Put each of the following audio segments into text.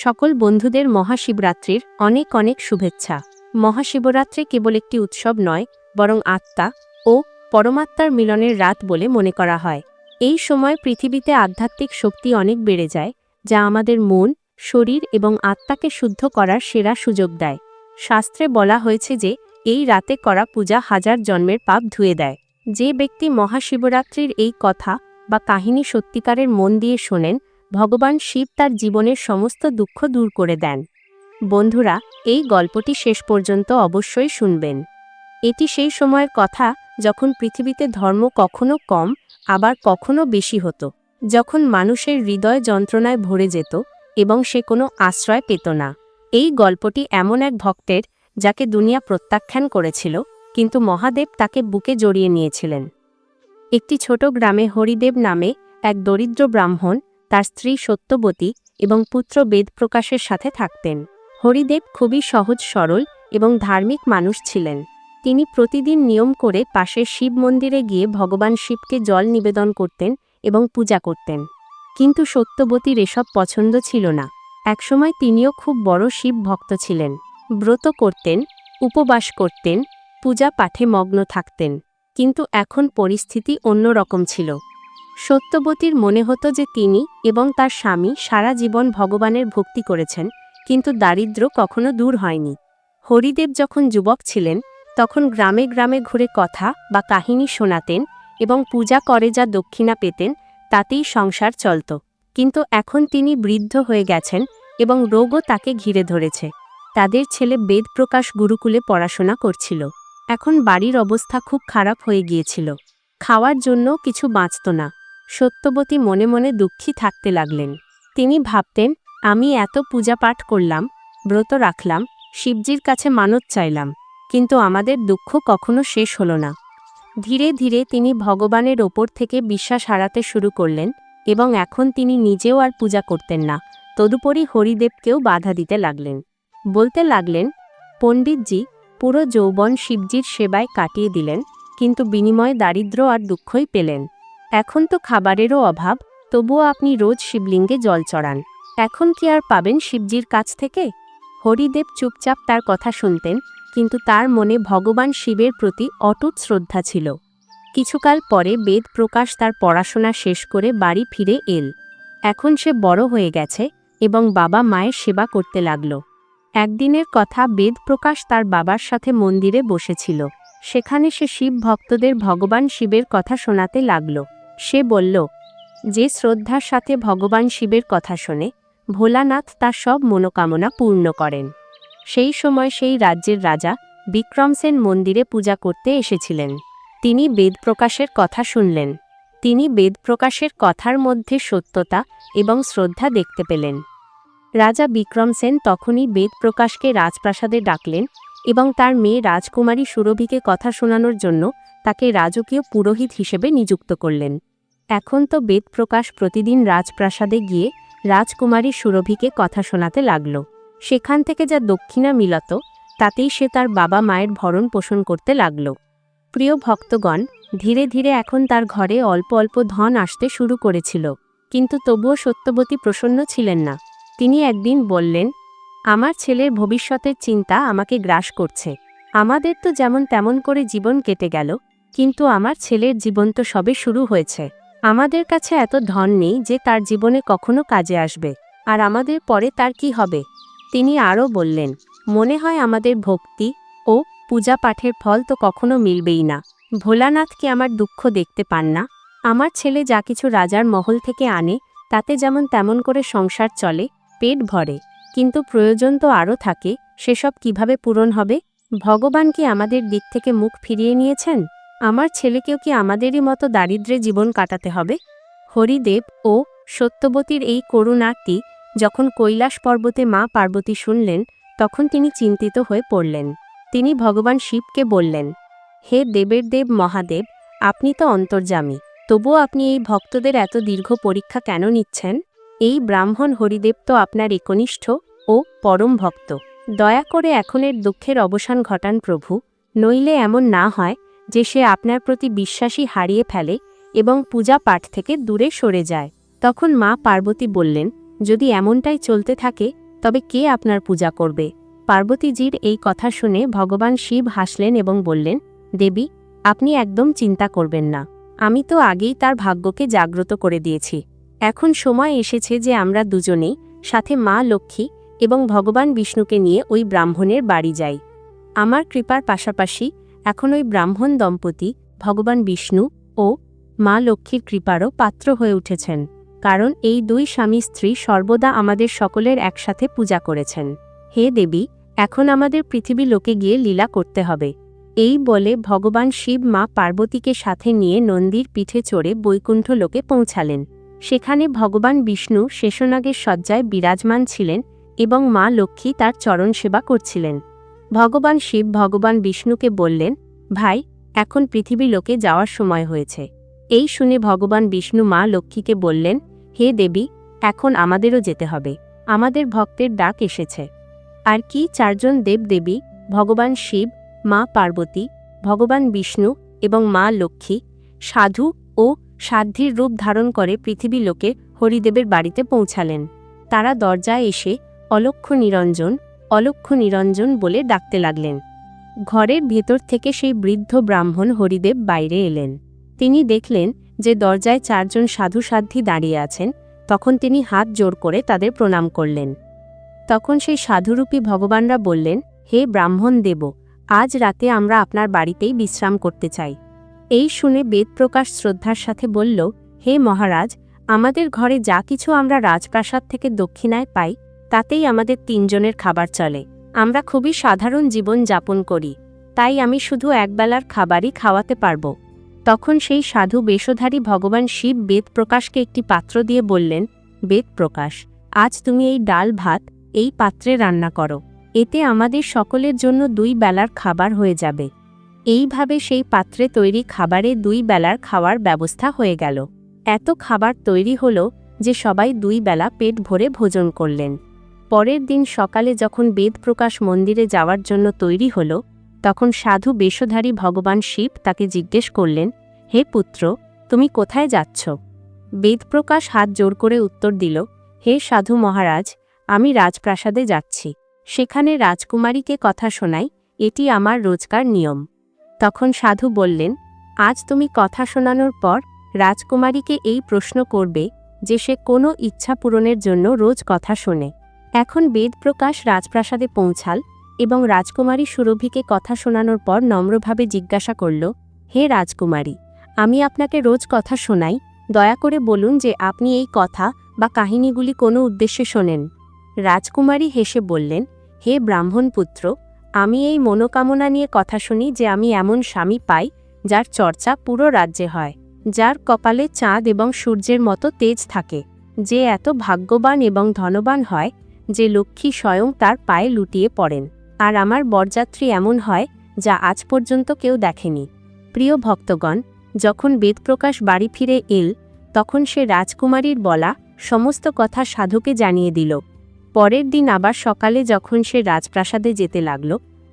সকল বন্ধুদের মহাশিবরাত্রির অনেক অনেক শুভেচ্ছা। মহাশিবরাত্রি কেবল একটি উৎসব নয়, বরং আত্মা ও পরমাত্মার মিলনের রাত বলে মনে করা হয়। এই সময় পৃথিবীতে আধ্যাত্মিক শক্তি অনেক বেড়ে যায়, যা আমাদের মন, শরীর এবং আত্মাকে শুদ্ধ করার সেরা সুযোগ দেয়। শাস্ত্রে বলা হয়েছে যে এই রাতে করা পূজা হাজার জন্মের পাপ ধুয়ে দেয়। যে ব্যক্তি মহাশিবরাত্রির এই কথা বা কাহিনী সত্যিকারের মন দিয়ে শোনেন, ভগবান শিব তার জীবনের সমস্ত দুঃখ দূর করে দেন। বন্ধুরা, এই গল্পটি শেষ পর্যন্ত অবশ্যই শুনবেন। এটি সেই সময়ের কথা যখন পৃথিবীতে ধর্ম কখনো কম আবার কখনো বেশি হতো, যখন মানুষের হৃদয় যন্ত্রণায় ভরে যেত এবং সে কোনো আশ্রয় পেত না। এই গল্পটি এমন এক ভক্তের, যাকে দুনিয়া প্রত্যাখ্যান করেছিল, কিন্তু মহাদেব তাকে বুকে জড়িয়ে নিয়েছিলেন। একটি ছোট গ্রামে হরিদেব নামে এক দরিদ্র ব্রাহ্মণ, তার স্ত্রী সত্যবতী এবং পুত্র বেদপ্রকাশের সাথে থাকতেন। হরিদেব খুবই সহজ সরল এবং ধার্মিক মানুষ ছিলেন। তিনি প্রতিদিন নিয়ম করে পাশের শিব মন্দিরে গিয়ে ভগবান শিবকে জল নিবেদন করতেন এবং পূজা করতেন। কিন্তু সত্যবতীর এসব পছন্দ ছিল না। একসময় তিনিও খুব বড় শিব ভক্ত ছিলেন। ব্রত করতেন, উপবাস করতেন, পূজা পাঠে মগ্ন থাকতেন। কিন্তু এখন পরিস্থিতি অন্যরকম ছিল। সত্যবতীর মনে হতো যে তিনি এবং তার স্বামী সারা জীবন ভগবানের ভক্তি করেছেন, কিন্তু দারিদ্র্য কখনো দূর হয়নি। হরিদেব যখন যুবক ছিলেন, তখন গ্রামে গ্রামে ঘুরে কথা বা কাহিনী শোনাতেন এবং পূজা করে যা দক্ষিণা পেতেন তাতেই সংসার চলত। কিন্তু এখন তিনি বৃদ্ধ হয়ে গেছেন এবং রোগও তাকে ঘিরে ধরেছে। তাদের ছেলে বেদপ্রকাশ গুরুকুলে পড়াশোনা করছিল। এখন বাড়ির অবস্থা খুব খারাপ হয়ে গিয়েছিল। খাওয়ার জন্য কিছু বাঁচত না। সত্যবতী মনে মনে দুঃখী থাকতে লাগলেন। তিনি ভাবতেন, আমি এত পূজা পাঠ করলাম, ব্রত রাখলাম, শিবজির কাছে মানত চাইলাম, কিন্তু আমাদের দুঃখ কখনো শেষ হলো না। ধীরে ধীরে তিনি ভগবানের ওপর থেকে বিশ্বাস হারাতে শুরু করলেন এবং এখন তিনি নিজেও আর পূজা করতেন না, তদুপরি হরিদেবকেও বাধা দিতে লাগলেন। বলতে লাগলেন, পণ্ডিতজি, পুরো যৌবন শিবজির সেবায় কাটিয়ে দিলেন, কিন্তু বিনিময়ে দারিদ্র্য আর দুঃখই পেলেন। এখন তো খাবারেরও অভাব, তবুও আপনি রোজ শিবলিঙ্গে জল চড়ান। এখন কি আর পাবেন শিবজির কাছ থেকে? হরিদেব চুপচাপ তার কথা শুনতেন, কিন্তু তার মনে ভগবান শিবের প্রতি অটুট শ্রদ্ধা ছিল। কিছুকাল পরে বেদপ্রকাশ তার পড়াশোনা শেষ করে বাড়ি ফিরে এল। এখন সে বড় হয়ে গেছে এবং বাবা মায়ের সেবা করতে লাগল। একদিনের কথা, বেদপ্রকাশ তার বাবার সাথে মন্দিরে বসেছিল। সেখানে সে শিব ভক্তদের ভগবান শিবের কথা শোনাতে লাগল। সে বলল, যে শ্রদ্ধার সাথে ভগবান শিবের কথা শোনে, ভোলানাথ তার সব মনোকামনা পূর্ণ করেন। সেই সময় সেই রাজ্যের রাজা বিক্রমসেন মন্দিরে পূজা করতে এসেছিলেন। তিনি বেদপ্রকাশের কথা শুনলেন। তিনি বেদপ্রকাশের কথার মধ্যে সত্যতা এবং শ্রদ্ধা দেখতে পেলেন। রাজা বিক্রমসেন তখনই বেদপ্রকাশকে রাজপ্রাসাদে ডাকলেন এবং তার মেয়ে রাজকুমারী সুরভিকে কথা শোনানোর জন্য তাকে রাজকীয় পুরোহিত হিসেবে নিযুক্ত করলেন। এখন তো বেদপ্রকাশ প্রতিদিন রাজপ্রাসাদে গিয়ে রাজকুমারী সুরভিকে কথা শোনাতে লাগল। সেখান থেকে যা দক্ষিণা মিলত, তাতেই সে তার বাবা মায়ের ভরণ পোষণ করতে লাগল। প্রিয় ভক্তগণ, ধীরে ধীরে এখন তার ঘরে অল্প অল্প ধন আসতে শুরু করেছিল, কিন্তু তবুও সত্যবতী প্রসন্ন ছিলেন না। তিনি একদিন বললেন, আমার ছেলের ভবিষ্যতের চিন্তা আমাকে গ্রাস করছে। আমাদের তো যেমন তেমন করে জীবন কেটে গেল, কিন্তু আমার ছেলের জীবন তো সবে শুরু হয়েছে। আমাদের কাছে এত ধন নেই যে তার জীবনে কখনো কাজে আসবে, আর আমাদের পরে তার কি হবে? তিনি আরও বললেন, মনে হয় আমাদের ভক্তি ও পূজা পাঠের ফল তো কখনো মিলবেই না। ভোলানাথ কি আমার দুঃখ দেখতে পান না? আমার ছেলে যা কিছু রাজার মহল থেকে আনে, তাতে যেমন তেমন করে সংসার চলে, পেট ভরে, কিন্তু প্রয়োজন তো আরও থাকে। সেসব কিভাবে পূরণ হবে? ভগবান কি আমাদের দিক থেকে মুখ ফিরিয়ে নিয়েছেন? আমার ছেলেকেও কি আমাদেরই মতো দারিদ্র্যে জীবন কাটাতে হবে? হরিদেব ও সত্যবতীর এই করুণার্তি যখন কৈলাস পর্বতে মা পার্বতী শুনলেন, তখন তিনি চিন্তিত হয়ে পড়লেন। তিনি ভগবান শিবকে বললেন, হে দেবের দেব মহাদেব, আপনি তো অন্তর্যামী, তবুও আপনি এই ভক্তদের এত দীর্ঘ পরীক্ষা কেন নিচ্ছেন? এই ব্রাহ্মণ হরিদেব তো আপনার একনিষ্ঠ ও পরম ভক্ত। দয়া করে এখনের দুঃখের অবসান ঘটান প্রভু, নইলে এমন না হয় যে সে আপনার প্রতি বিশ্বাসী হারিয়ে ফেলে এবং পূজা পাঠ থেকে দূরে সরে যায়। তখন মা পার্বতী বললেন, যদি এমনটাই চলতে থাকে, তবে কে আপনার পূজা করবে? পার্বতীজির এই কথা শুনে ভগবান শিব হাসলেন এবং বললেন, দেবী, আপনি একদম চিন্তা করবেন না। আমি তো আগেই তার ভাগ্যকে জাগ্রত করে দিয়েছি। এখন সময় এসেছে যে আমরা দুজনেই সাথে মা লক্ষ্মী এবং ভগবান বিষ্ণুকে নিয়ে ওই ব্রাহ্মণের বাড়ি যাই। আমার কৃপার পাশাপাশি এখন ওই ব্রাহ্মণ দম্পতি ভগবান বিষ্ণু ও মা লক্ষ্মীর কৃপারও পাত্র হয়ে উঠেছেন, কারণ এই দুই স্বামী স্ত্রী সর্বদা আমাদের সকলের একসাথে পূজা করেছেন। হে দেবী, এখন আমাদের পৃথিবী লোকে গিয়ে লীলা করতে হবে। এই বলে ভগবান শিব মা পার্বতীকে সাথে নিয়ে নন্দীর পিঠে চড়ে বৈকুণ্ঠ লোকে পৌঁছালেন। সেখানে ভগবান বিষ্ণু শেষনাগের শয্যায় বিরাজমান ছিলেন এবং মা লক্ষ্মী তার চরণ সেবা করছিলেন। ভগবান শিব ভগবান বিষ্ণুকে বললেন, ভাই, এখন পৃথিবী লোকে যাওয়ার সময় হয়েছে। এই শুনে ভগবান বিষ্ণু মা লক্ষ্মীকে বললেন, হে দেবী, এখন আমাদেরও যেতে হবে। আমাদের ভক্তের ডাক এসেছে। আর কি চারজন দেবদেবী, ভগবান শিব, মা পার্বতী, ভগবান বিষ্ণু এবং মা লক্ষ্মী সাধু ও সাধ্যির রূপ ধারণ করে পৃথিবী লোকে হরিদেবের বাড়িতে পৌঁছালেন। তারা দরজায় এসে অলক্ষ্য নিরঞ্জন, অলক্ষ্য নিরঞ্জন বলে ডাকতে লাগলেন। ঘরের ভেতর থেকে সেই বৃদ্ধ ব্রাহ্মণ হরিদেব বাইরে এলেন। তিনি দেখলেন যে দরজায় চারজন সাধু সাধ্যী দাঁড়িয়ে আছেন। তখন তিনি হাত জোড় করে তাদের প্রণাম করলেন। তখন সেই সাধুরূপী ভগবানরা বললেন, হে ব্রাহ্মণ দেব, আজ রাতে আমরা আপনার বাড়িতেই বিশ্রাম করতে চাই। এই শুনে বেদপ্রকাশ শ্রদ্ধার সাথে বলল, হে মহারাজ, আমাদের ঘরে যা কিছু আমরা রাজপ্রাসাদ থেকে দক্ষিণায় পাই তাতেই আমাদের তিনজনের খাবার চলে। আমরা খুবই সাধারণ জীবন যাপন করি, তাই আমি শুধু একবেলার খাবারই খাওয়াতে পারব। তখন সেই সাধু বেশধারী ভগবান শিব বেদপ্রকাশকে একটি পাত্র দিয়ে বললেন, বেদপ্রকাশ, আজ তুমি এই ডাল ভাত এই পাত্রে রান্না করো। এতে আমাদের সকলের জন্য 2 বেলার খাবার হয়ে যাবে। এইভাবে সেই পাত্রে তৈরি খাবারে 2 বেলার খাওয়ার ব্যবস্থা হয়ে গেল। এত খাবার তৈরি হলো যে সবাই 2 বেলা পেট ভরে ভোজন করলেন। পরের দিন সকালে যখন বেদপ্রকাশ মন্দিরে যাওয়ার জন্য তৈরি হল, তখন সাধু বেশধারী ভগবান শিব তাকে জিজ্ঞেস করলেন, হে পুত্র, তুমি কোথায় যাচ্ছ? বেদপ্রকাশ হাত জোড় করে উত্তর দিল, হে সাধু মহারাজ, আমি রাজপ্রাসাদে যাচ্ছি। সেখানে রাজকুমারীকে কথা শোনাই, এটি আমার রোজকার নিয়ম। তখন সাধু বললেন, আজ তুমি কথা শোনানোর পর রাজকুমারীকে এই প্রশ্ন করবে যে সে কোনো ইচ্ছা পূরণের জন্য রোজ কথা শোনে। এখন বেদপ্রকাশ রাজপ্রাসাদে পৌঁছাল এবং রাজকুমারী সুরভিকে কথা শোনানোর পর নম্রভাবে জিজ্ঞাসা করল, হে রাজকুমারী, আমি আপনাকে রোজ কথা শোনাই, দয়া করে বলুন যে আপনি এই কথা বা কাহিনীগুলি কোনো উদ্দেশ্যে শোনেন। রাজকুমারী হেসে বললেন, হে ব্রাহ্মণ পুত্র, আমি এই মনোকামনা নিয়ে কথা শুনি যে আমি এমন স্বামী পাই যার চর্চা পুরো রাজ্যে হয়, যার কপালে চাঁদ এবং সূর্যের মতো তেজ থাকে, যে এত ভাগ্যবান এবং ধনবান হয় যে লক্ষ্মী স্বয়ং তার পায়ে লুটিয়ে পড়েন, আর আমার বরযাত্রী এমন হয় যা আজ পর্যন্ত কেউ দেখেনি। প্রিয় ভক্তগণ, যখন বেদপ্রকাশ বাড়ি ফিরে এল, তখন সে রাজকুমারীর বলা সমস্ত কথা সাধুকে জানিয়ে দিল। পরের দিন আবার সকালে যখন সে রাজপ্রাসাদে যেতে লাগল,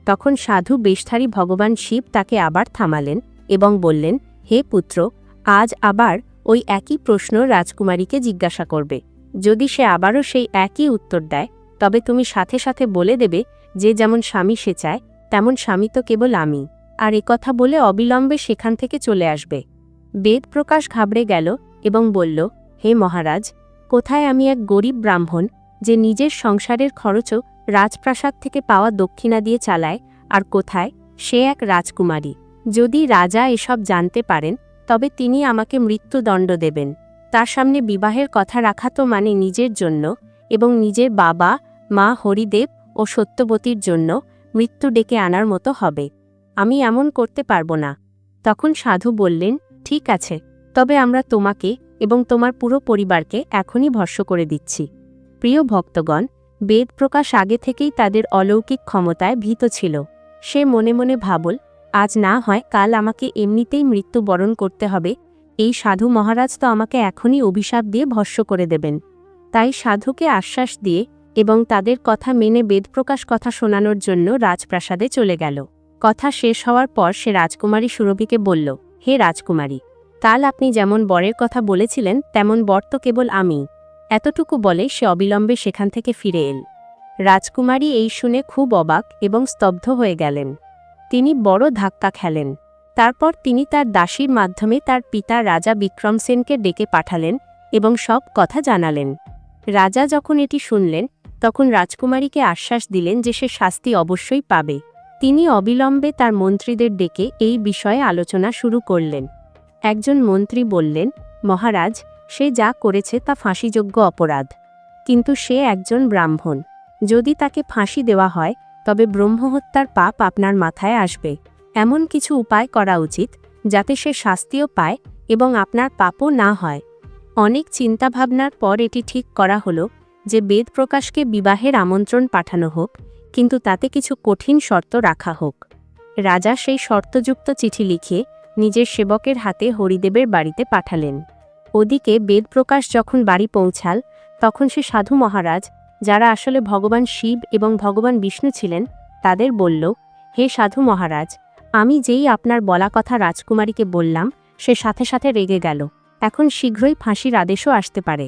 তখন সাধু বেশধারী ভগবান শিব তাকে আবার থামালেন এবং বললেন, হে পুত্র, আজ আবার ওই একই প্রশ্ন রাজকুমারীকে জিজ্ঞাসা করবে। যদি সে আবারও সেই একই উত্তর দেয়, তবে তুমি সাথে সাথে বলে দেবে যে যেমন স্বামী সে চায় তেমন স্বামী তো কেবল আমি, আর একথা বলে অবিলম্বে সেখান থেকে চলে আসবে। বেদপ্রকাশ ঘাবড়ে গেল এবং বলল, হে মহারাজ, কোথায় আমি এক গরিব ব্রাহ্মণ যে নিজের সংসারের খরচও রাজপ্রাসাদ থেকে পাওয়া দক্ষিণা দিয়ে চালায়, আর কোথায় সে এক রাজকুমারী? যদি রাজা এসব জানতে পারেন তবে তিনি আমাকে মৃত্যুদণ্ড দেবেন। তার সামনে বিবাহের কথা রাখা তো মানে নিজের জন্য এবং নিজের বাবা মা হরিদেব ও সত্যবতীর জন্য মৃত্যু ডেকে আনার মতো হবে। আমি এমন করতে পারবো না। তখন সাধু বললেন, ঠিক আছে, তবে আমরা তোমাকে এবং তোমার পুরো পরিবারকে এখনই ভস্ম করে দিচ্ছি। প্রিয় ভক্তগণ, বেদপ্রকাশ আগে থেকেই তাদের অলৌকিক ক্ষমতায় ভীত ছিল। সে মনে মনে ভাবল, আজ না হয় কাল আমাকে এমনিতেই মৃত্যুবরণ করতে হবে, এই সাধু মহারাজ তো আমাকে এখনই অভিশাপ দিয়ে ভস্ম করে দেবেন। তাই সাধুকে আশ্বাস দিয়ে এবং তাদের কথা মেনে বেদপ্রকাশ কথা শোনানোর জন্য রাজপ্রাসাদে চলে গেল। কথা শেষ হওয়ার পর সে রাজকুমারী সুরভিকে বলল, হে রাজকুমারী, কাল আপনি যেমন বরের কথা বলেছিলেন তেমন বর তো কেবল আমি। এতটুকু বলে সে অবিলম্বে সেখান থেকে ফিরে এল। রাজকুমারী এই শুনে খুব অবাক এবং স্তব্ধ হয়ে গেলেন। তিনি বড় ধাক্কা খেলেন। তারপর তিনি তার দাসীর মাধ্যমে তার পিতা রাজা বিক্রমসেনকে ডেকে পাঠালেন এবং সব কথা জানালেন। রাজা যখন এটি শুনলেন তখন রাজকুমারীকে আশ্বাস দিলেন যে সে শাস্তি অবশ্যই পাবে। তিনি অবিলম্বে তার মন্ত্রীদের ডেকে এই বিষয়ে আলোচনা শুরু করলেন। একজন মন্ত্রী বললেন, মহারাজ, সে যা করেছে তা ফাঁসিযোগ্য অপরাধ, কিন্তু সে একজন ব্রাহ্মণ। যদি তাকে ফাঁসি দেওয়া হয় তবে ব্রহ্মহত্যার পাপ আপনার মাথায় আসবে। এমন কিছু উপায় করা উচিত যাতে সে শাস্তিও পায় এবং আপনার পাপও না হয়। অনেক চিন্তাভাবনার পর এটি ঠিক করা হলো যে বেদপ্রকাশকে বিবাহের আমন্ত্রণ পাঠানো হোক, কিন্তু তাতে কিছু কঠিন শর্ত রাখা হোক। রাজা সেই শর্তযুক্ত চিঠি লিখে নিজের সেবকের হাতে হরিদেবের বাড়িতে পাঠালেন। ওদিকে বেদপ্রকাশ যখন বাড়ি পৌঁছাল তখন সে সাধু মহারাজ, যারা আসলে ভগবান শিব এবং ভগবান বিষ্ণু ছিলেন, তাদের বলল, হে সাধু মহারাজ, আমি যেই আপনার বলা কথা রাজকুমারীকে বললাম সে সাথে সাথে রেগে গেল। এখন শীঘ্রই ফাঁসির আদেশও আসতে পারে।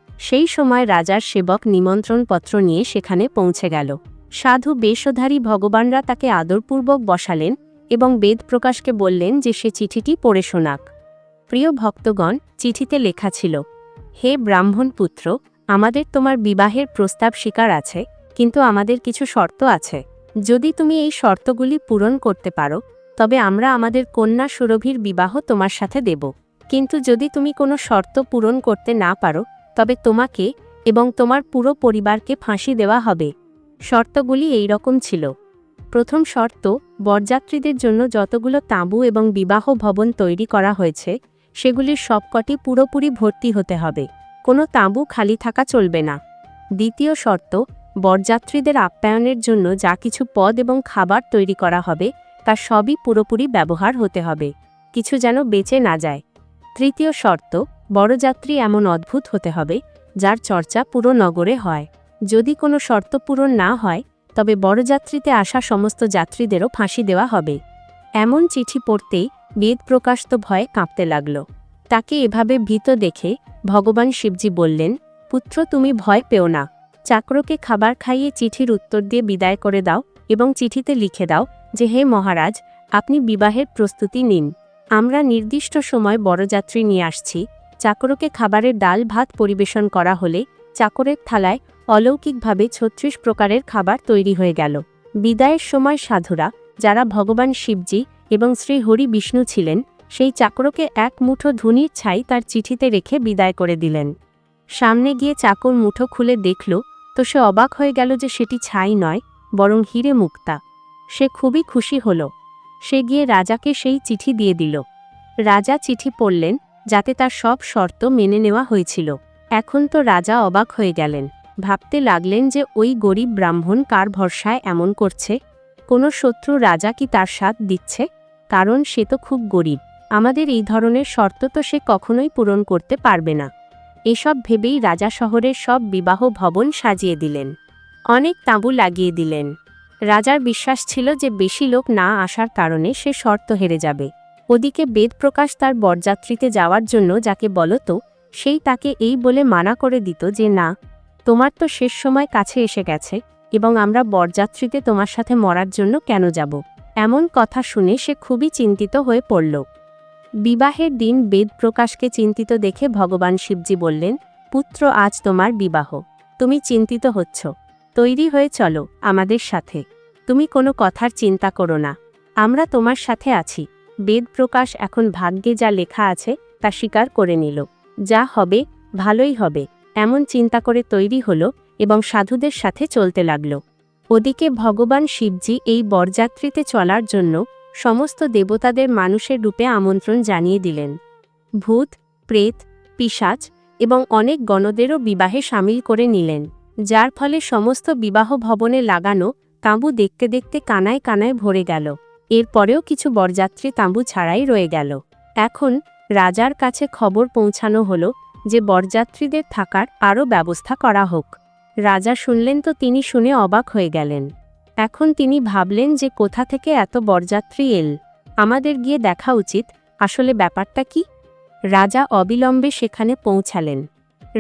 সেই সময় রাজার সেবক নিমন্ত্রণপত্র নিয়ে সেখানে পৌঁছে গেল। সাধু বেশধারী ভগবানরা তাকে আদরপূর্বক বসালেন এবং বেদপ্রকাশকে বললেন যে সে চিঠিটি পড়ে শোনাক। প্রিয় ভক্তগণ, চিঠিতে লেখা ছিল, হে ব্রাহ্মণ পুত্র, আমাদের তোমার বিবাহের প্রস্তাব স্বীকার আছে, কিন্তু আমাদের কিছু শর্ত আছে। যদি তুমি এই শর্তগুলি পূরণ করতে পারো তবে আমরা আমাদের কন্যা সুরভির বিবাহ তোমার সাথে দেব। কিন্তু যদি তুমি কোনো শর্ত পূরণ করতে না পারো তবে তোমাকে এবং তোমার পুরো পরিবারকে ফাঁসি দেওয়া হবে। শর্তগুলি এই রকম ছিল। প্রথম শর্ত, বরযাত্রীদের জন্য যতগুলো তাঁবু এবং বিবাহ ভবন তৈরি করা হয়েছে সেগুলির সবকটি পুরোপুরি ভর্তি হতে হবে, কোনো তাঁবু খালি থাকা চলবে না। দ্বিতীয় শর্ত, বরযাত্রীদের আপ্যায়নের জন্য যা কিছু পদ এবং খাবার তৈরি করা হবে তা সবই পুরোপুরি ব্যবহার হতে হবে, কিছু যেন বেঁচে না যায়। তৃতীয় শর্ত, বরযাত্রী এমন অদ্ভুত হতে হবে যার চর্চা পুরো নগরে হয়। যদি কোনো শর্ত পূরণ না হয় তবে বরযাত্রীতে আসা সমস্ত যাত্রীদেরও ফাঁসি দেওয়া হবে। এমন চিঠি পড়তেই বেদপ্রকাশ তো ভয়ে কাঁপতে লাগল। তাকে এভাবে ভীত দেখে ভগবান শিবজি বললেন, পুত্র, তুমি ভয় পেও না। চাকরকে খাবার খাইয়ে চিঠির উত্তর দিয়ে বিদায় করে দাও এবং চিঠিতে লিখে দাও যে, হে মহারাজ, আপনি বিবাহের প্রস্তুতি নিন। আমরা নির্দিষ্ট সময় বরযাত্রী নিয়ে আসছি। চাকরকে খাবারের ডাল ভাত পরিবেশন করা হলে চাকরের থালায় অলৌকিকভাবে ৩৬ প্রকারের খাবার তৈরি হয়ে গেল। বিদায়ের সময় সাধুরা, যারা ভগবান শিবজি এবং শ্রী হরি বিষ্ণু ছিলেন, সেই চাকরকে এক মুঠো ধুনির ছাই তার চিঠিতে রেখে বিদায় করে দিলেন। সামনে গিয়ে চাকর মুঠো খুলে দেখল তো সে অবাক হয়ে গেল যে সেটি ছাই নয়, বরং হিরে মুক্তা। সে খুবই খুশি হল। সে গিয়ে রাজাকে সেই চিঠি দিয়ে দিল। রাজা চিঠি পড়লেন, যাতে তার সব শর্ত মেনে নেওয়া হয়েছিল। এখন তো রাজা অবাক হয়ে গেলেন। ভাবতে লাগলেন যে ওই গরিব ব্রাহ্মণ কার ভরসায় এমন করছে। কোনো শত্রু রাজা কি তার সাথ দিচ্ছে? কারণ সে তো খুব গরিব। আমাদের এই ধরনের শর্ত তো সে কখনোই পূরণ করতে পারবে না। এসব ভেবেই রাজা শহরের সব বিবাহ ভবন সাজিয়ে দিলেন, অনেক তাঁবু লাগিয়ে দিলেন। রাজার বিশ্বাস ছিল যে বেশি লোক না আসার কারণে সে শর্ত হেরে যাবে। ওদিকে বেদপ্রকাশ তার বরযাত্রীতে যাওয়ার জন্য যাকে বলত, সেই তাকে এই বলে মানা করে দিত যে, না, তোমার তো শেষ সময় কাছে এসে গেছে এবং আমরা বরযাত্রীতে তোমার সাথে মরার জন্য কেন যাব? এমন কথা শুনে সে খুবই চিন্তিত হয়ে পড়ল। বিবাহের দিন বেদপ্রকাশকে চিন্তিত দেখে ভগবান শিবজি বললেন, পুত্র, আজ তোমার বিবাহ। তুমি চিন্তিত হচ্ছ। তৈরি হয়ে চলো আমাদের সাথে। তুমি কোনো কথার চিন্তা করো না, আমরা তোমার সাথে আছি। বেদপ্রকাশ এখন ভাগ্যে যা লেখা আছে তা স্বীকার করে নিল। যা হবে ভালোই হবে, এমন চিন্তা করে তৈরি হলো এবং সাধুদের সাথে চলতে লাগল। ওদিকে ভগবান শিবজি এই বরযাত্রীতে চলার জন্য সমস্ত দেবতাদের মানুষের রূপে আমন্ত্রণ জানিয়ে দিলেন। ভূত, প্রেত, পিশাচ এবং অনেক গণদেরও বিবাহে সামিল করে নিলেন, যার ফলে সমস্ত বিবাহ ভবনে লাগানো তাঁবু দেখতে দেখতে কানায় কানায় ভরে গেল। এরপরেও কিছু বরযাত্রী তাঁবু ছাড়াই রয়ে গেল। এখন রাজার কাছে খবর পৌঁছানো হলো যে বরযাত্রীদের থাকার আরও ব্যবস্থা করা হোক। রাজা শুনলেন তো তিনি শুনে অবাক হয়ে গেলেন। এখন তিনি ভাবলেন যে কোথা থেকে এত বরযাত্রী এল, আমাদের গিয়ে দেখা উচিত আসলে ব্যাপারটা কি। রাজা অবিলম্বে সেখানে পৌঁছালেন।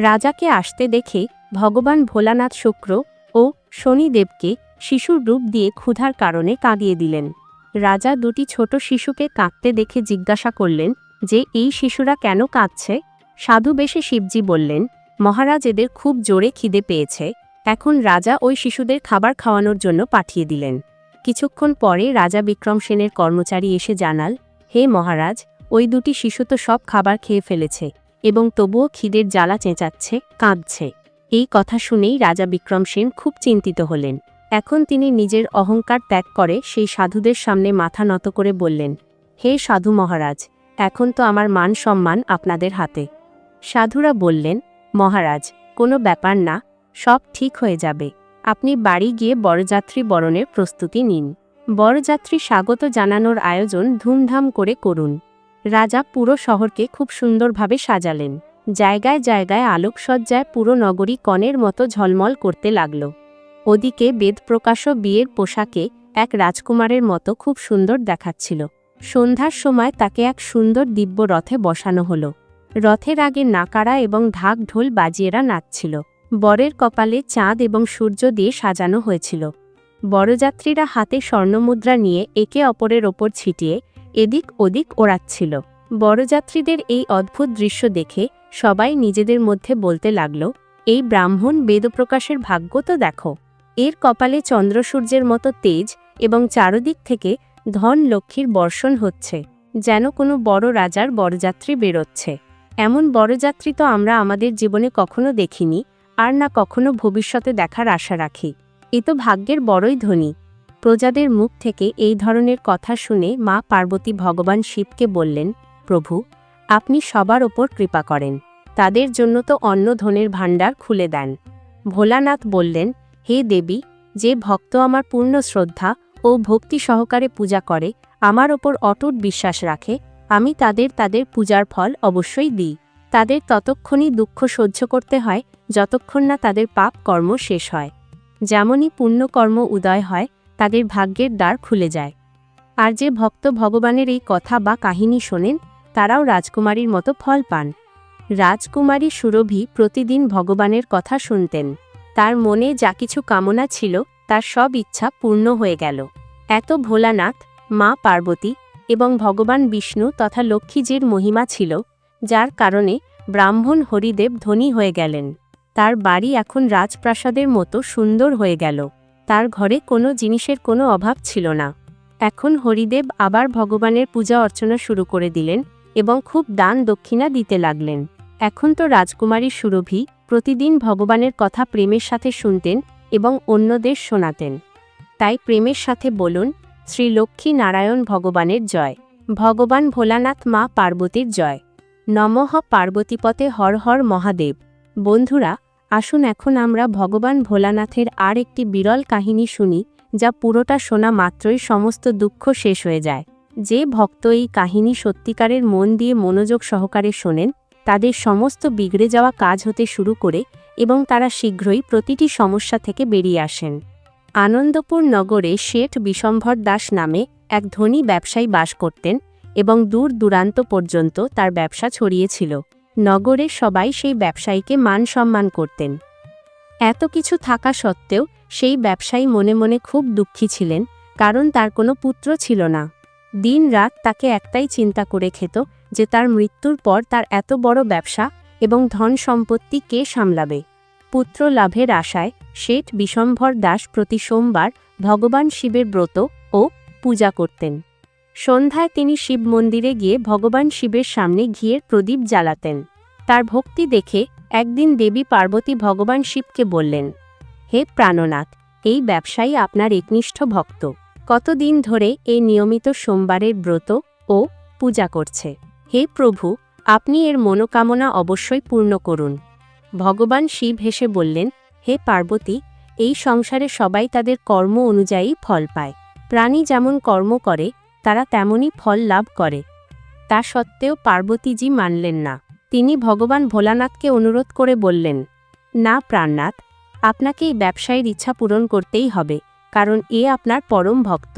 রাজাকে আসতে দেখে ভগবান ভোলানাথ শুক্র ও শনিদেবকে শিশুর রূপ দিয়ে ক্ষুধার কারণে কাঁদিয়ে দিলেন। রাজা দুটি ছোট শিশুকে কাঁদতে দেখে জিজ্ঞাসা করলেন যে এই শিশুরা কেন কাঁদছে। সাধু বেশে শিবজি বললেন, মহারাজ, এদের খুব জোরে খিদে পেয়েছে। এখন রাজা ওই শিশুদের খাবার খাওয়ানোর জন্য পাঠিয়ে দিলেন। কিছুক্ষণ পরে রাজা বিক্রমসেনের কর্মচারী এসে জানাল, হে মহারাজ, ওই দুটি শিশু তো সব খাবার খেয়ে ফেলেছে এবং তবুও খিদের জ্বালা চেঁচাচ্ছে, কাঁদছে। এই কথা শুনেই রাজা বিক্রমসেন খুব চিন্তিত হলেন। এখন তিনি নিজের অহংকার ত্যাগ করে সেই সাধুদের সামনে মাথা নত করে বললেন, হে সাধু মহারাজ, এখন তো আমার মান সম্মান আপনাদের হাতে। সাধুরা বললেন, মহারাজ, কোনো ব্যাপার না, সব ঠিক হয়ে যাবে। আপনি বাড়ি গিয়ে বরযাত্রী বরণের প্রস্তুতি নিন। বরযাত্রী স্বাগত জানানোর আয়োজন ধুমধাম করে করুন। রাজা পুরো শহরকে খুব সুন্দরভাবে সাজালেন। জায়গায় জায়গায় আলোকসজ্জায় পুরো নগরী কনের মতো ঝলমল করতে লাগল। ওদিকে বেদপ্রকাশও বিয়ের পোশাকে এক রাজকুমারের মতো খুব সুন্দর দেখাচ্ছিল। সন্ধ্যার সময় তাকে এক সুন্দর দিব্য রথে বসানো হলো। রথের আগে নাকারা এবং ঢাক ঢোল বাজিয়েরা নাচছিল। বরের কপালে চাঁদ এবং সূর্য দিয়ে সাজানো হয়েছিল। বরযাত্রীরা হাতে স্বর্ণমুদ্রা নিয়ে একে অপরের ওপর ছিটিয়ে এদিক ওদিক ওড়াচ্ছিল। বরযাত্রীদের এই অদ্ভুত দৃশ্য দেখে সবাই নিজেদের মধ্যে বলতে লাগল, এই ব্রাহ্মণ বেদপ্রকাশের ভাগ্য তো দেখো। এর কপালে চন্দ্রসূর্যের মতো তেজ এবং চারদিক থেকে ধন লক্ষ্মীর বর্ষণ হচ্ছে, যেন কোনো বড় রাজার বরযাত্রী বেরোচ্ছে। এমন বরযাত্রী তো আমরা আমাদের জীবনে কখনো দেখিনি, আর না কখনো ভবিষ্যতে দেখার আশা রাখি। এ তো ভাগ্যের বড়ই ধনী। প্রজাদের মুখ থেকে এই ধরনের কথা শুনে মা পার্বতী ভগবান শিবকে বললেন, প্রভু, আপনি সবার ওপর কৃপা করেন, তাদের জন্য তো অন্ন ধনের ভাণ্ডার খুলে দেন। ভোলানাথ বললেন, হে দেবী, যে ভক্ত আমার পূর্ণ শ্রদ্ধা ও ভক্তি সহকারে পূজা করে, আমার ওপর অটুট বিশ্বাস রাখে, আমি তাদের পূজার ফল অবশ্যই দিই। তাদের ততক্ষণই দুঃখ সহ্য করতে হয় যতক্ষণ না তাদের পাপ কর্ম শেষ হয়। যেমনই পুণ্যকর্ম উদয় হয়, তাদের ভাগ্যের দ্বার খুলে যায়। আর যে ভক্ত ভগবানের এই কথা বা কাহিনী শোনেন, তারাও রাজকুমারীর মতো ফল পান। রাজকুমারী সুরভি প্রতিদিন ভগবানের কথা শুনতেন। তার মনে যা কিছু কামনা ছিল তার সব ইচ্ছা পূর্ণ হয়ে গেল। এত ভোলানাথ, মা পার্বতী এবং ভগবান বিষ্ণু তথা লক্ষ্মীজির মহিমা ছিল, যার কারণে ব্রাহ্মণ হরিদেব ধনী হয়ে গেলেন। তার বাড়ি এখন রাজপ্রাসাদের মতো সুন্দর হয়ে গেল। তার ঘরে কোনো জিনিসের কোনো অভাব ছিল না। এখন হরিদেব আবার ভগবানের পূজা অর্চনা শুরু করে দিলেন এবং খুব দান দক্ষিণা দিতে লাগলেন। এখন তো রাজকুমারী সুরভি প্রতিদিন ভগবানের কথা প্রেমের সাথে শুনতেন এবং অন্যদের শোনাতেন। তাই প্রেমের সাথে বলুন, শ্রী লক্ষ্মী নারায়ণ ভগবানের জয়। ভগবান ভোলানাথ মা পার্বতীর জয়। নমঃ পার্বতীপতে হর হর মহাদেব। বন্ধুরা, আসুন এখন আমরা ভগবান ভোলানাথের আর একটি বিরল কাহিনী শুনি, যা পুরোটা শোনা মাত্রই সমস্ত দুঃখ শেষ হয়ে যায়। যে ভক্ত এই কাহিনী সত্যিকারের মন দিয়ে মনোযোগ সহকারে শোনেন, তাদের সমস্ত বিগড়ে যাওয়া কাজ হতে শুরু করে এবং তারা শীঘ্রই প্রতিটি সমস্যা থেকে বেরিয়ে আসেন। আনন্দপুর নগরে শেঠ বিশম্ভর দাস নামে এক ধনী ব্যবসায়ী বাস করতেন এবং দূর দূরান্ত পর্যন্ত তার ব্যবসা ছড়িয়েছিল। নগরে সবাই সেই ব্যবসায়ীকে মান সম্মান করতেন। এত কিছু থাকা সত্ত্বেও সেই ব্যবসায়ী মনে মনে খুব দুঃখী ছিলেন, কারণ তার কোনো পুত্র ছিল না। দিন রাত তাকে একটাই চিন্তা করে খেত যে তার মৃত্যুর পর তার এত বড় ব্যবসা এবং ধন সম্পত্তি কে সামলাবে। পুত্র লাভের আশায় শেঠ বিশম্ভর দাস প্রতি সোমবার ভগবান শিবের ব্রত ও পূজা করতেন। সন্ধ্যায় তিনি শিব মন্দিরে গিয়ে ভগবান শিবের সামনে ঘিয়ের প্রদীপ জ্বালাতেন। তার ভক্তি দেখে একদিন দেবী পার্বতী ভগবান শিবকে বললেন, হে প্রাণনাথ, এই ব্যবসায়ী আপনার একনিষ্ঠ ভক্ত। কতদিন ধরে এই নিয়মিত সোমবারের ব্রত ও পূজা করছে। হে প্রভু, আপনি এর মনোকামনা অবশ্যই পূর্ণ করুন। ভগবান শিব হেসে বললেন, হে পার্বতী, এই সংসারে সবাই তাদের কর্ম অনুযায়ী ফল পায়। প্রাণী যেমন কর্ম করে তারা তেমনই ফল লাভ করে। তা সত্ত্বেও পার্বতীজি মানলেন না। তিনি ভগবান ভোলানাথকে অনুরোধ করে বললেন, না প্রাণনাথ, আপনাকে এই ব্যবসায়ীর ইচ্ছা পূরণ করতেই হবে, কারণ এ আপনার পরম ভক্ত।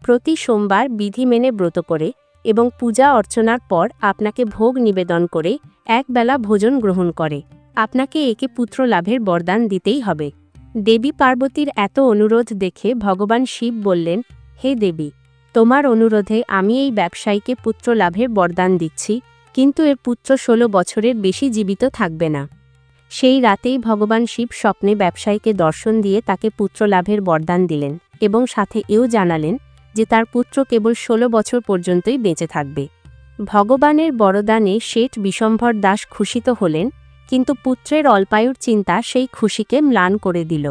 প্রতি সোমবার বিধি মেনে ব্রত করে এবং পূজা অর্চনার পর আপনাকে ভোগ নিবেদন করে একবেলা ভোজন গ্রহণ করে। আপনাকে একে পুত্র লাভের বরদান দিতেই হবে। দেবী পার্বতীর এত অনুরোধ দেখে ভগবান শিব বললেন, হে দেবী, তোমার অনুরোধে আমি এই ব্যবসায়ীকে পুত্র লাভের বরদান দিচ্ছি, কিন্তু এর পুত্র 16 বছরের বেশি জীবিত থাকবে না। সেই রাতেই ভগবান শিব স্বপ্নে ব্যবসায়ীকে দর্শন দিয়ে তাকে পুত্র লাভের বরদান দিলেন এবং সাথে এও জানালেন যে তার পুত্র কেবল 16 বছর পর্যন্তই বেঁচে থাকবে। ভগবানের বরদানে শেঠ বিশম্ভর দাস খুশিত হলেন, কিন্তু পুত্রের অল্পায়ুর চিন্তা সেই খুশিকে ম্লান করে দিল।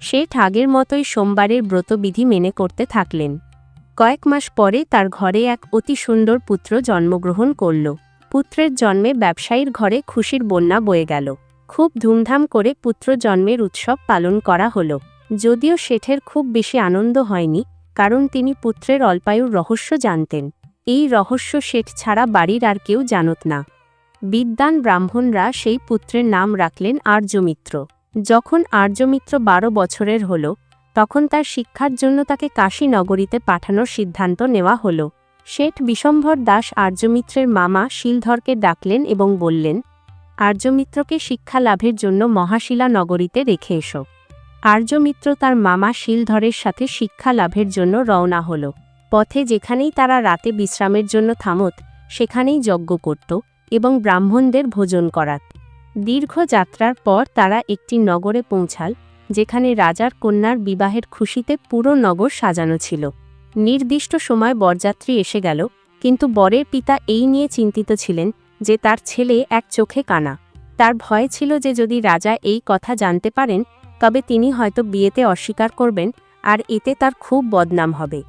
শেঠ আগের মতোই সোমবারের ব্রতবিধি মেনে করতে থাকলেন। কয়েক মাস পরে তার ঘরে এক অতি সুন্দর পুত্র জন্মগ্রহণ করল। পুত্রের জন্মে ব্যবসায়ীর ঘরে খুশির বন্যা বয়ে গেল। খুব ধুমধাম করে পুত্র জন্মের উৎসব পালন করা হল। যদিও শেঠের খুব বেশি আনন্দ হয়নি, কারণ তিনি পুত্রের অল্পায়ুর রহস্য জানতেন। এই রহস্য শেঠ ছাড়া বাড়ির আর কেউ জানত না। বিদ্বান ব্রাহ্মণরা সেই পুত্রের নাম রাখলেন আর্যমিত্র। যখন আর্যমিত্র 12 বছরের হল, তখন তার শিক্ষার জন্য তাকে কাশী নগরীতে পাঠানোর সিদ্ধান্ত নেওয়া হল। শেঠ বিশম্ভর দাস আর্যমিত্রের মামা শিলধরকে ডাকলেন এবং বললেন, আর্যমিত্রকে শিক্ষা লাভের জন্য মহাশিলা নগরীতে রেখে এসো। আর্যমিত্র তার মামা শিলধরের সাথে শিক্ষা লাভের জন্য রওনা হল। পথে যেখানেই তারা রাতে বিশ্রামের জন্য থামত, সেখানেই যজ্ঞ করত এবং ব্রাহ্মণদের ভোজন করাত। দীর্ঘ যাত্রার পর তারা একটি নগরে পৌঁছাল, যেখানে রাজার কন্যার বিবাহের খুশিতে পুরো নগর সাজানো ছিল। নির্দিষ্ট সময় বরযাত্রী এসে গেল, কিন্তু বরের পিতা এই নিয়ে চিন্তিত ছিলেন যে তার ছেলে এক চোখে কানা। তার ভয় ছিল যে যদি রাজা এই কথা জানতে পারেন, তবে তিনি হয়তো বিয়েতে অস্বীকার করবেন, আর এতে তার খুব বদনাম হবে।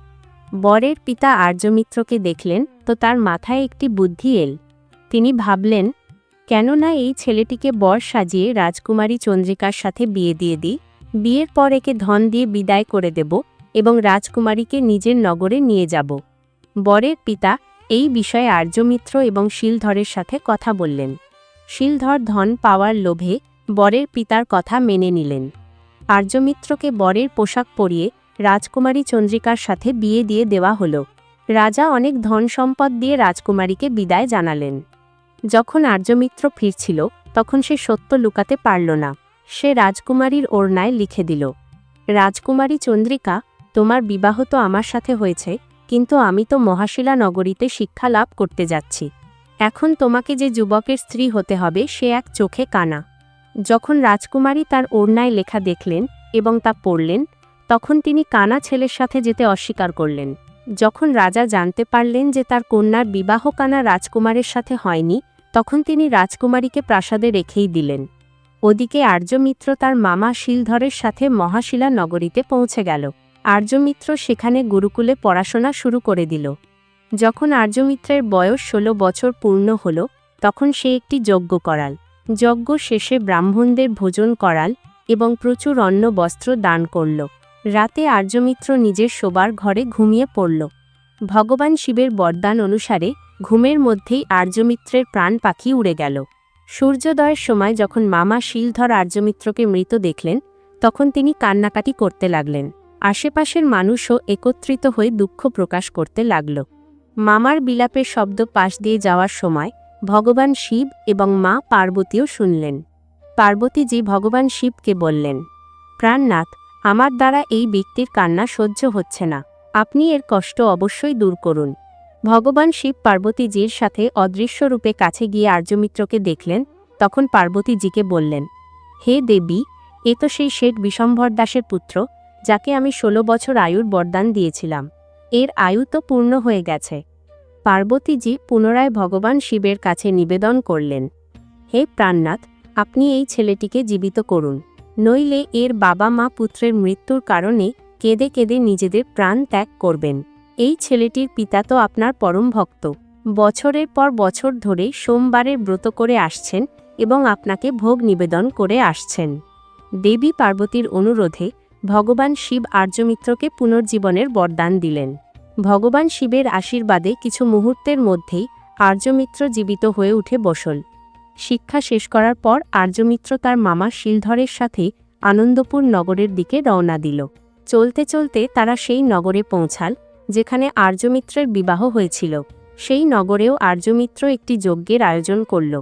বরের পিতা আর্যমিত্রকে দেখলেন তো তার মাথায় একটি বুদ্ধি এল। তিনি ভাবলেন, কেননা এই ছেলেটিকে বর সাজিয়ে রাজকুমারী চন্দ্রিকার সাথে বিয়ে দিয়ে দিই। বিয়ের পর একে ধন দিয়ে বিদায় করে দেব এবং রাজকুমারীকে নিজের নগরে নিয়ে যাব। বরের পিতা এই বিষয়ে আর্যমিত্র এবং শিলধরের সাথে কথা বললেন। শিলধর ধন পাওয়ার লোভে বরের পিতার কথা মেনে নিলেন। আর্যমিত্রকে বরের পোশাক পরিয়ে রাজকুমারী চন্দ্রিকার সাথে বিয়ে দিয়ে দেওয়া হল। রাজা অনেক ধন সম্পদ দিয়ে রাজকুমারীকে বিদায় জানালেন। যখন আর্যমিত্র ফিরছিল, তখন সে সত্য লুকাতে পারল না। সে রাজকুমারীর ওড়নায় লিখে দিল, রাজকুমারী চন্দ্রিকা, তোমার বিবাহ তো আমার সাথে হয়েছে, কিন্তু আমি তো মহাশিলা নগরীতে শিক্ষা লাভ করতে যাচ্ছি। এখন তোমাকে যে যুবকের স্ত্রী হতে হবে সে এক চোখে কানা। যখন রাজকুমারী তার ওড়নায় লেখা দেখলেন এবং তা পড়লেন, তখন তিনি কানা ছেলের সাথে যেতে অস্বীকার করলেন। যখন রাজা জানতে পারলেন যে তার কন্যার বিবাহ কানা রাজকুমারের সাথে হয়নি, তখন তিনি রাজকুমারীকে প্রাসাদে রেখেই দিলেন। ওদিকে আর্যমিত্র তার মামা শিলধরের সাথে মহাশিলা নগরীতে পৌঁছে গেল। আর্যমিত্র সেখানে গুরুকুলে পড়াশোনা শুরু করে দিল। যখন আর্যমিত্রের বয়স 16 বছর পূর্ণ হল, তখন সে একটি যজ্ঞ করাল। যজ্ঞ শেষে ব্রাহ্মণদের ভোজন করাল এবং প্রচুর অন্ন বস্ত্র দান করল। রাতে আর্যমিত্র নিজের শোবার ঘরে ঘুমিয়ে পড়ল। ভগবান শিবের বরদান অনুসারে ঘুমের মধ্যেই আর্যমিত্রের প্রাণ পাখি উড়ে গেল। সূর্যোদয়ের সময় যখন মামা শিলধর আর্যমিত্রকে মৃত দেখলেন, তখন তিনি কান্নাকাটি করতে লাগলেন। আশেপাশের মানুষও একত্রিত হয়ে দুঃখ প্রকাশ করতে লাগল। মামার বিলাপের শব্দ পাশ দিয়ে যাওয়ার সময় ভগবান শিব এবং মা পার্বতীও শুনলেন। পার্বতীজি ভগবান শিবকে বললেন, প্রাণনাথ, আমার দ্বারা এই ব্যক্তির কান্না সহ্য হচ্ছে না, আপনি এর কষ্ট অবশ্যই দূর করুন। ভগবান শিব পার্বতীজির সাথে অদৃশ্য রূপে কাছে গিয়ে আর্যমিত্রকে দেখলেন। তখন পার্বতীজিকে বললেন, হে দেবী, এ তো সেই শেঠ বিশম্ভর দাসের পুত্র, যাকে আমি 16 বছর আয়ুর বরদান দিয়েছিলাম। এর আয়ু তো পূর্ণ হয়ে গেছে। পার্বতীজি পুনরায় ভগবান শিবের কাছে নিবেদন করলেন, হে প্রাণনাথ, আপনি এই ছেলেটিকে জীবিত করুন, নইলে এর বাবা মা পুত্রের মৃত্যুর কারণে কেঁদে কেঁদে নিজেদের প্রাণ ত্যাগ করবেন। এই ছেলেটির পিতা তো আপনার পরম ভক্ত, বছরের পর বছর ধরে সোমবারের ব্রত করে আসছেন এবং আপনাকে ভোগ নিবেদন করে আসছেন। দেবী পার্বতীর অনুরোধে ভগবান শিব আর্যমিত্রকে পুনর্জীবনের বরদান দিলেন। ভগবান শিবের আশীর্বাদে কিছু মুহূর্তের মধ্যেই আর্যমিত্র জীবিত হয়ে উঠে বসল। শিক্ষা শেষ করার পর আর্যমিত্র তার মামা শিলধরের সাথে আনন্দপুর নগরের দিকে রওনা দিল। চলতে চলতে তারা সেই নগরে পৌঁছাল যেখানে আর্যমিত্রের বিবাহ হয়েছিল। সেই নগরেও আর্যমিত্র একটি যজ্ঞের আয়োজন করল।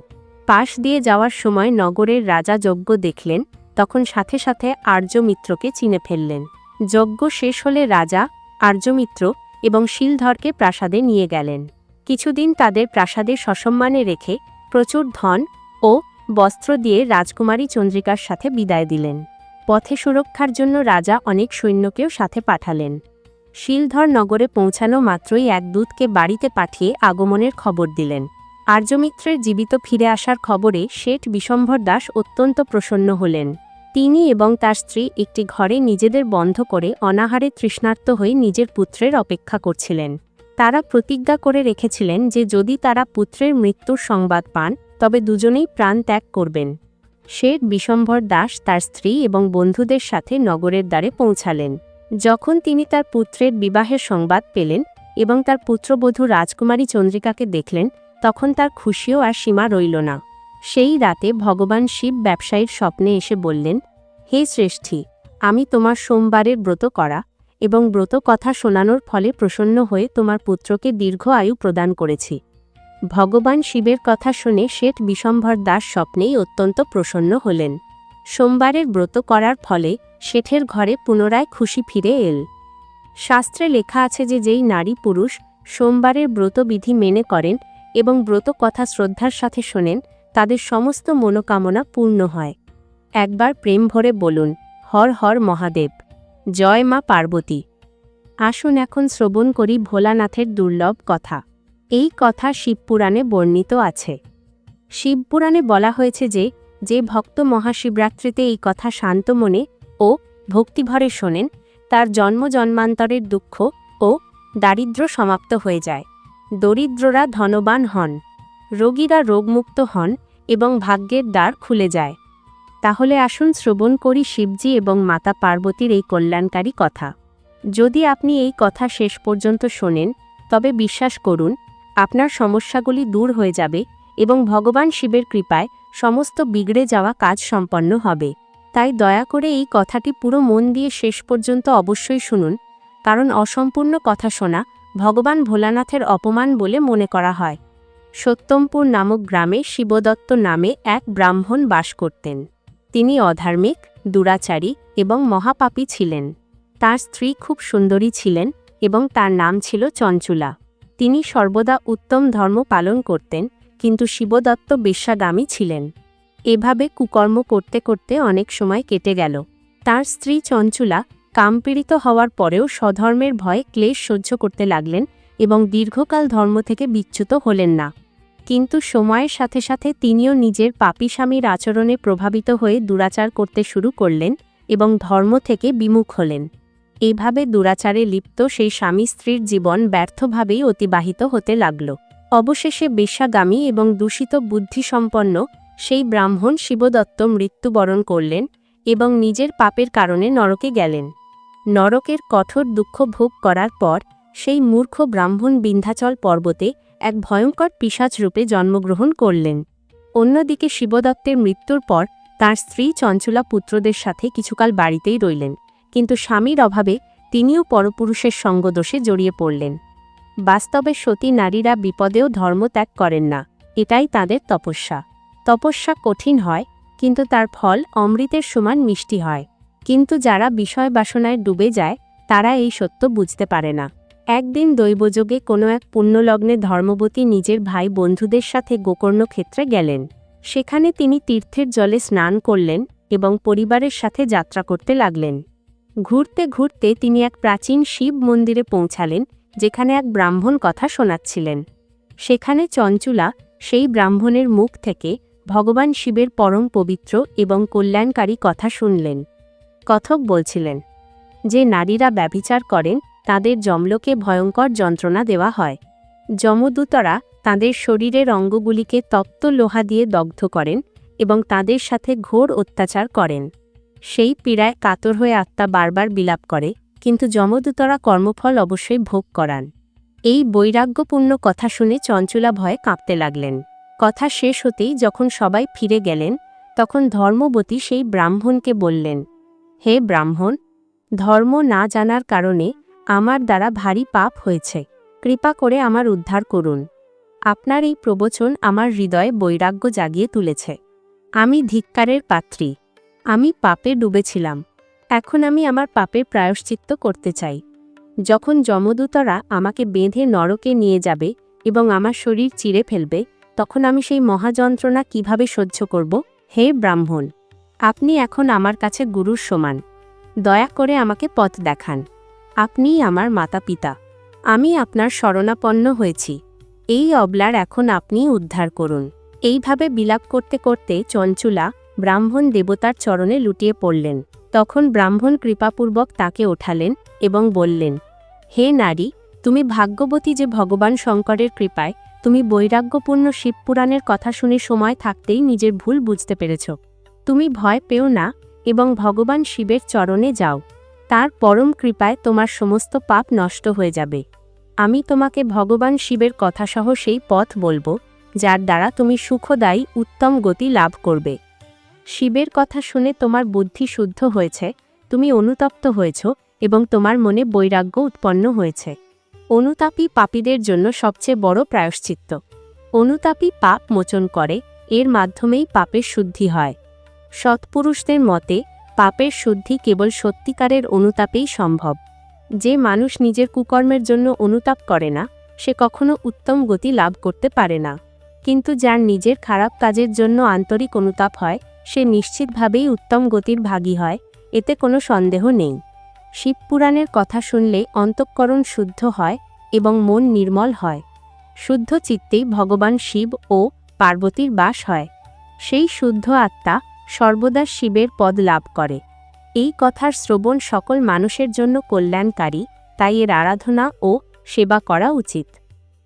পাশ দিয়ে যাওয়ার সময় নগরের রাজা যজ্ঞ দেখলেন তখন সাথে সাথে আর্যমিত্রকে চিনে ফেললেন। যজ্ঞ শেষ হলে রাজা আর্যমিত্র এবং শিলধরকে প্রাসাদে নিয়ে গেলেন। কিছুদিন তাদের প্রাসাদে সসম্মানে রেখে প্রচুর ধন ও বস্ত্র দিয়ে রাজকুমারী চন্দ্রিকার সাথে বিদায় দিলেন। পথে সুরক্ষার জন্য রাজা অনেক সৈন্যকেও সাথে পাঠালেন। শিলধর নগরে পৌঁছানো মাত্রই এক দূতকে বাড়িতে পাঠিয়ে আগমনের খবর দিলেন। আর্যমিত্রের জীবিত ফিরে আসার খবরে শেঠ বিশম্ভর দাস অত্যন্ত প্রসন্ন হলেন। তিনি এবং তার স্ত্রী একটি ঘরে নিজেদের বন্ধ করে অনাহারে তৃষ্ণার্ত হয়ে নিজের পুত্রের অপেক্ষা করছিলেন। তারা প্রতিজ্ঞা করে রেখেছিলেন যে যদি তারা পুত্রের মৃত্যুর সংবাদ পান তবে দুজনেই প্রাণ ত্যাগ করবেন। শেঠ বিশম্ভর দাস তার স্ত্রী এবং বন্ধুদের সাথে নগরের দ্বারে পৌঁছালেন। যখন তিনি তার পুত্রের বিবাহের সংবাদ পেলেন এবং তার পুত্রবধূ রাজকুমারী চন্দ্রিকাকে দেখলেন, তখন তার খুশিও আর সীমা রইল না। সেই রাতে ভগবান শিব ব্যবসায়ীর স্বপ্নে এসে বললেন, হে শ্রেষ্ঠী, আমি তোমার সোমবারের ব্রত করা এবং ব্রত কথা শোনানোর ফলে প্রসন্ন হয়ে তোমার পুত্রকে দীর্ঘ আয়ু প্রদান করেছি। ভগবান শিবের কথা শুনে শেঠ বিশম্ভর দাস স্বপ্নেই অত্যন্ত প্রসন্ন হলেন। সোমবারের ব্রত করার ফলে শেঠের ঘরে পুনরায় খুশি ফিরে এল। শাস্ত্রে লেখা আছে যে যেই নারী পুরুষ সোমবারের ব্রতবিধি মেনে করেন এবং ব্রত কথা শ্রদ্ধার সাথে শোনেন, তাদের সমস্ত মনোকামনা পূর্ণ হয়। একবার প্রেম ভরে বলুন, হর হর মহাদেব, জয় মা পার্বতী। আসুন এখন শ্রবণ করি ভোলানাথের দুর্লভ কথা। এই কথা শিবপুরাণে বর্ণিত আছে। শিবপুরাণে বলা হয়েছে যে যে ভক্ত মহাশিবরাত্রিতে এই কথা শান্ত মনে ও ভক্তিভরে শোনেন, তার জন্ম জন্মান্তরের দুঃখ ও দারিদ্র্য সমাপ্ত হয়ে যায়। দরিদ্ররা ধনবান হন, রোগীরা রোগমুক্ত হন এবং ভাগ্যের দ্বার খুলে যায়। তাহলে আসুন শ্রবণ করি শিবজি এবং মাতা পার্বতীর এই কল্যাণকারী কথা। যদি আপনি এই কথা শেষ পর্যন্ত শোনেন, তবে বিশ্বাস করুন আপনার সমস্যাগুলি দূর হয়ে যাবে এবং ভগবান শিবের কৃপায় সমস্ত বিগড়ে যাওয়া কাজ সম্পন্ন হবে। তাই দয়া করে এই কথাটি পুরো মন দিয়ে শেষ পর্যন্ত অবশ্যই শুনুন, কারণ অসম্পূর্ণ কথা শোনা ভগবান ভোলানাথের অপমান বলে মনে করা হয়। সত্যমপুর নামক গ্রামে শিবদত্ত নামে এক ব্রাহ্মণ বাস করতেন। তিনি অধার্মিক, দুরাচারী এবং মহাপাপী ছিলেন। তার স্ত্রী খুব সুন্দরী ছিলেন এবং তার নাম ছিল চঞ্চুলা। তিনি সর্বদা উত্তম ধর্ম পালন করতেন, কিন্তু শিবদত্ত বেশ্যাগামী ছিলেন। এভাবে কুকর্ম করতে করতে অনেক সময় কেটে গেল। তার স্ত্রী চঞ্চুলা কামপীড়িত হওয়ার পরেও স্বধর্মের ভয়ে ক্লেশ সহ্য করতে লাগলেন এবং দীর্ঘকাল ধর্ম থেকে বিচ্যুত হলেন না। কিন্তু সময়ের সাথে সাথে তিনিও নিজের পাপী স্বামীর আচরণে প্রভাবিত হয়ে দুরাচার করতে শুরু করলেন এবং ধর্ম থেকে বিমুখ হলেন। এভাবে দুরাচারে লিপ্ত সেই স্বামী স্ত্রীর জীবন ব্যর্থভাবেই অতিবাহিত হতে লাগল। অবশেষে বেশ্যাগামী এবং দূষিত বুদ্ধিসম্পন্ন সেই ব্রাহ্মণ শিবদত্ত মৃত্যুবরণ করলেন এবং নিজের পাপের কারণে নরকে গেলেন। নরকের কঠোর দুঃখ ভোগ করার পর সেই মূর্খ ব্রাহ্মণ বিন্ধ্যাচল পর্বতে এক ভয়ঙ্কর পিশাচ রূপে জন্মগ্রহণ করলেন। অন্যদিকে শিবদত্তের মৃত্যুর পর তাঁর স্ত্রী চঞ্চুলা পুত্রদের সাথে কিছুকাল বাড়িতেই রইলেন, কিন্তু স্বামীর অভাবে তিনিও পরপুরুষের সঙ্গদোষে জড়িয়ে পড়লেন। বাস্তবে সতী নারীরা বিপদেও ধর্ম ত্যাগ করেন না, এটাই তাদের তপস্যা। তপস্যা কঠিন হয়, কিন্তু তার ফল অমৃতের সমান মিষ্টি হয়। কিন্তু যারা বিষয় বাসনায় ডুবে যায়, তারা এই সত্য বুঝতে পারে না। একদিন দৈবযোগে কোনো এক পুণ্যলগ্নে ধর্মবতী নিজের ভাই বন্ধুদের সাথে গোকর্ণ ক্ষেত্রে গেলেন। সেখানে তিনি তীর্থের জলে স্নান করলেন এবং পরিবারের সাথে যাত্রা করতে লাগলেন। ঘুরতে ঘুরতে তিনি এক প্রাচীন শিব মন্দিরে পৌঁছালেন, যেখানে এক ব্রাহ্মণ কথা শোনাচ্ছিলেন। সেখানে চঞ্চুলা সেই ব্রাহ্মণের মুখ থেকে ভগবান শিবের পরম পবিত্র এবং কল্যাণকারী কথা শুনলেন। কথক বলছিলেন যে নারীরা ব্যভিচার করেন তাদের যমলোকে ভয়ঙ্কর যন্ত্রণা দেওয়া হয়। যমদূতরা তাদের শরীরের অঙ্গগুলিকে তপ্ত লোহা দিয়ে দগ্ধ করেন এবং তাদের সাথে ঘোর অত্যাচার করেন। সেই পীড়ায় কাতর হয়ে আত্মা বারবার বিলাপ করে, কিন্তু যমদূতরা কর্মফল অবশ্যই ভোগ করান। এই বৈরাগ্যপূর্ণ কথা শুনে চঞ্চুলা ভয়ে কাঁপতে লাগলেন। কথা শেষ হতেই যখন সবাই ফিরে গেলেন, তখন ধর্মবতী সেই ব্রাহ্মণকে বললেন, হে ব্রাহ্মণ, ধর্ম না জানার কারণে আমার দ্বারা ভারী পাপ হয়েছে, কৃপা করে আমার উদ্ধার করুন। আপনার এই প্রবচন আমার হৃদয়ে বৈরাগ্য জাগিয়ে তুলেছে। আমি ধিক্কারের পাত্রী। আমি পাপে ডুবেছিলাম। এখন আমি আমার পাপের প্রায়শ্চিত্ত করতে চাই। যখন যমদূতরা আমাকে বেঁধে নরকে নিয়ে যাবে এবং আমার শরীর চিরে ফেলবে, তখন আমি সেই মহাযন্ত্রণা কিভাবে সহ্য করব? হে ব্রাহ্মণ, আপনি এখন আমার কাছে গুরুর সমান। দয়া করে আমাকে পথ দেখান। আপনিই আমার মাতা পিতা। আমি আপনার শরণাপন্ন হয়েছি। এই অবলার এখন আপনিই উদ্ধার করুন। এইভাবে বিলাপ করতে করতে চঞ্চুলা ব্রাহ্মণ দেবতার চরণে লুটিয়ে পড়লেন। তখন ব্রাহ্মণ কৃপাপূর্বক তাকে ওঠালেন এবং বললেন, হে নারী, তুমি ভাগ্যবতী যে ভগবান শঙ্করের কৃপায় তুমি বৈরাগ্যপূর্ণ শিবপুরাণের কথা শুনে সময় থাকতেই নিজের ভুল বুঝতে পেরেছ। তুমি ভয় পেও না এবং ভগবান শিবের চরণে যাও। তার পরম কৃপায় তোমার সমস্ত পাপ নষ্ট হয়ে যাবে। আমি তোমাকে ভগবান শিবের কথাসহ সেই পথ বলবো, যার দ্বারা তুমি সুখদায়ী উত্তম গতি লাভ করবে। শিবের কথা শুনে তোমার বুদ্ধি শুদ্ধ হয়েছে, তুমি অনুতপ্ত হয়েছ এবং তোমার মনে বৈরাগ্য উৎপন্ন হয়েছে। অনুতাপী পাপীদের জন্য সবচেয়ে বড় প্রায়শ্চিত্ত। অনুতাপী পাপ মোচন করে, এর মাধ্যমেই পাপের শুদ্ধি হয়। সৎপুরুষদের মতে পাপের শুদ্ধি কেবল সত্যিকারের অনুতাপেই সম্ভব। যে মানুষ নিজের কুকর্মের জন্য অনুতাপ করে না, সে কখনো উত্তম গতি লাভ করতে পারে না। কিন্তু যার নিজের খারাপ কাজের জন্য আন্তরিক অনুতাপ হয়, সে নিশ্চিতভাবেই উত্তম গতির ভাগী হয়, এতে কোনো সন্দেহ নেই। শিবপুরাণের কথা শুনলে অন্তঃকরণ শুদ্ধ হয় এবং মন নির্মল হয়। শুদ্ধ চিত্তেই ভগবান শিব ও পার্বতীর বাস হয়। সেই শুদ্ধ আত্মা সর্বদা শিবের পদ লাভ করে। এই কথার শ্রবণ সকল মানুষের জন্য কল্যাণকারী, তাই এর আরাধনা ও সেবা করা উচিত।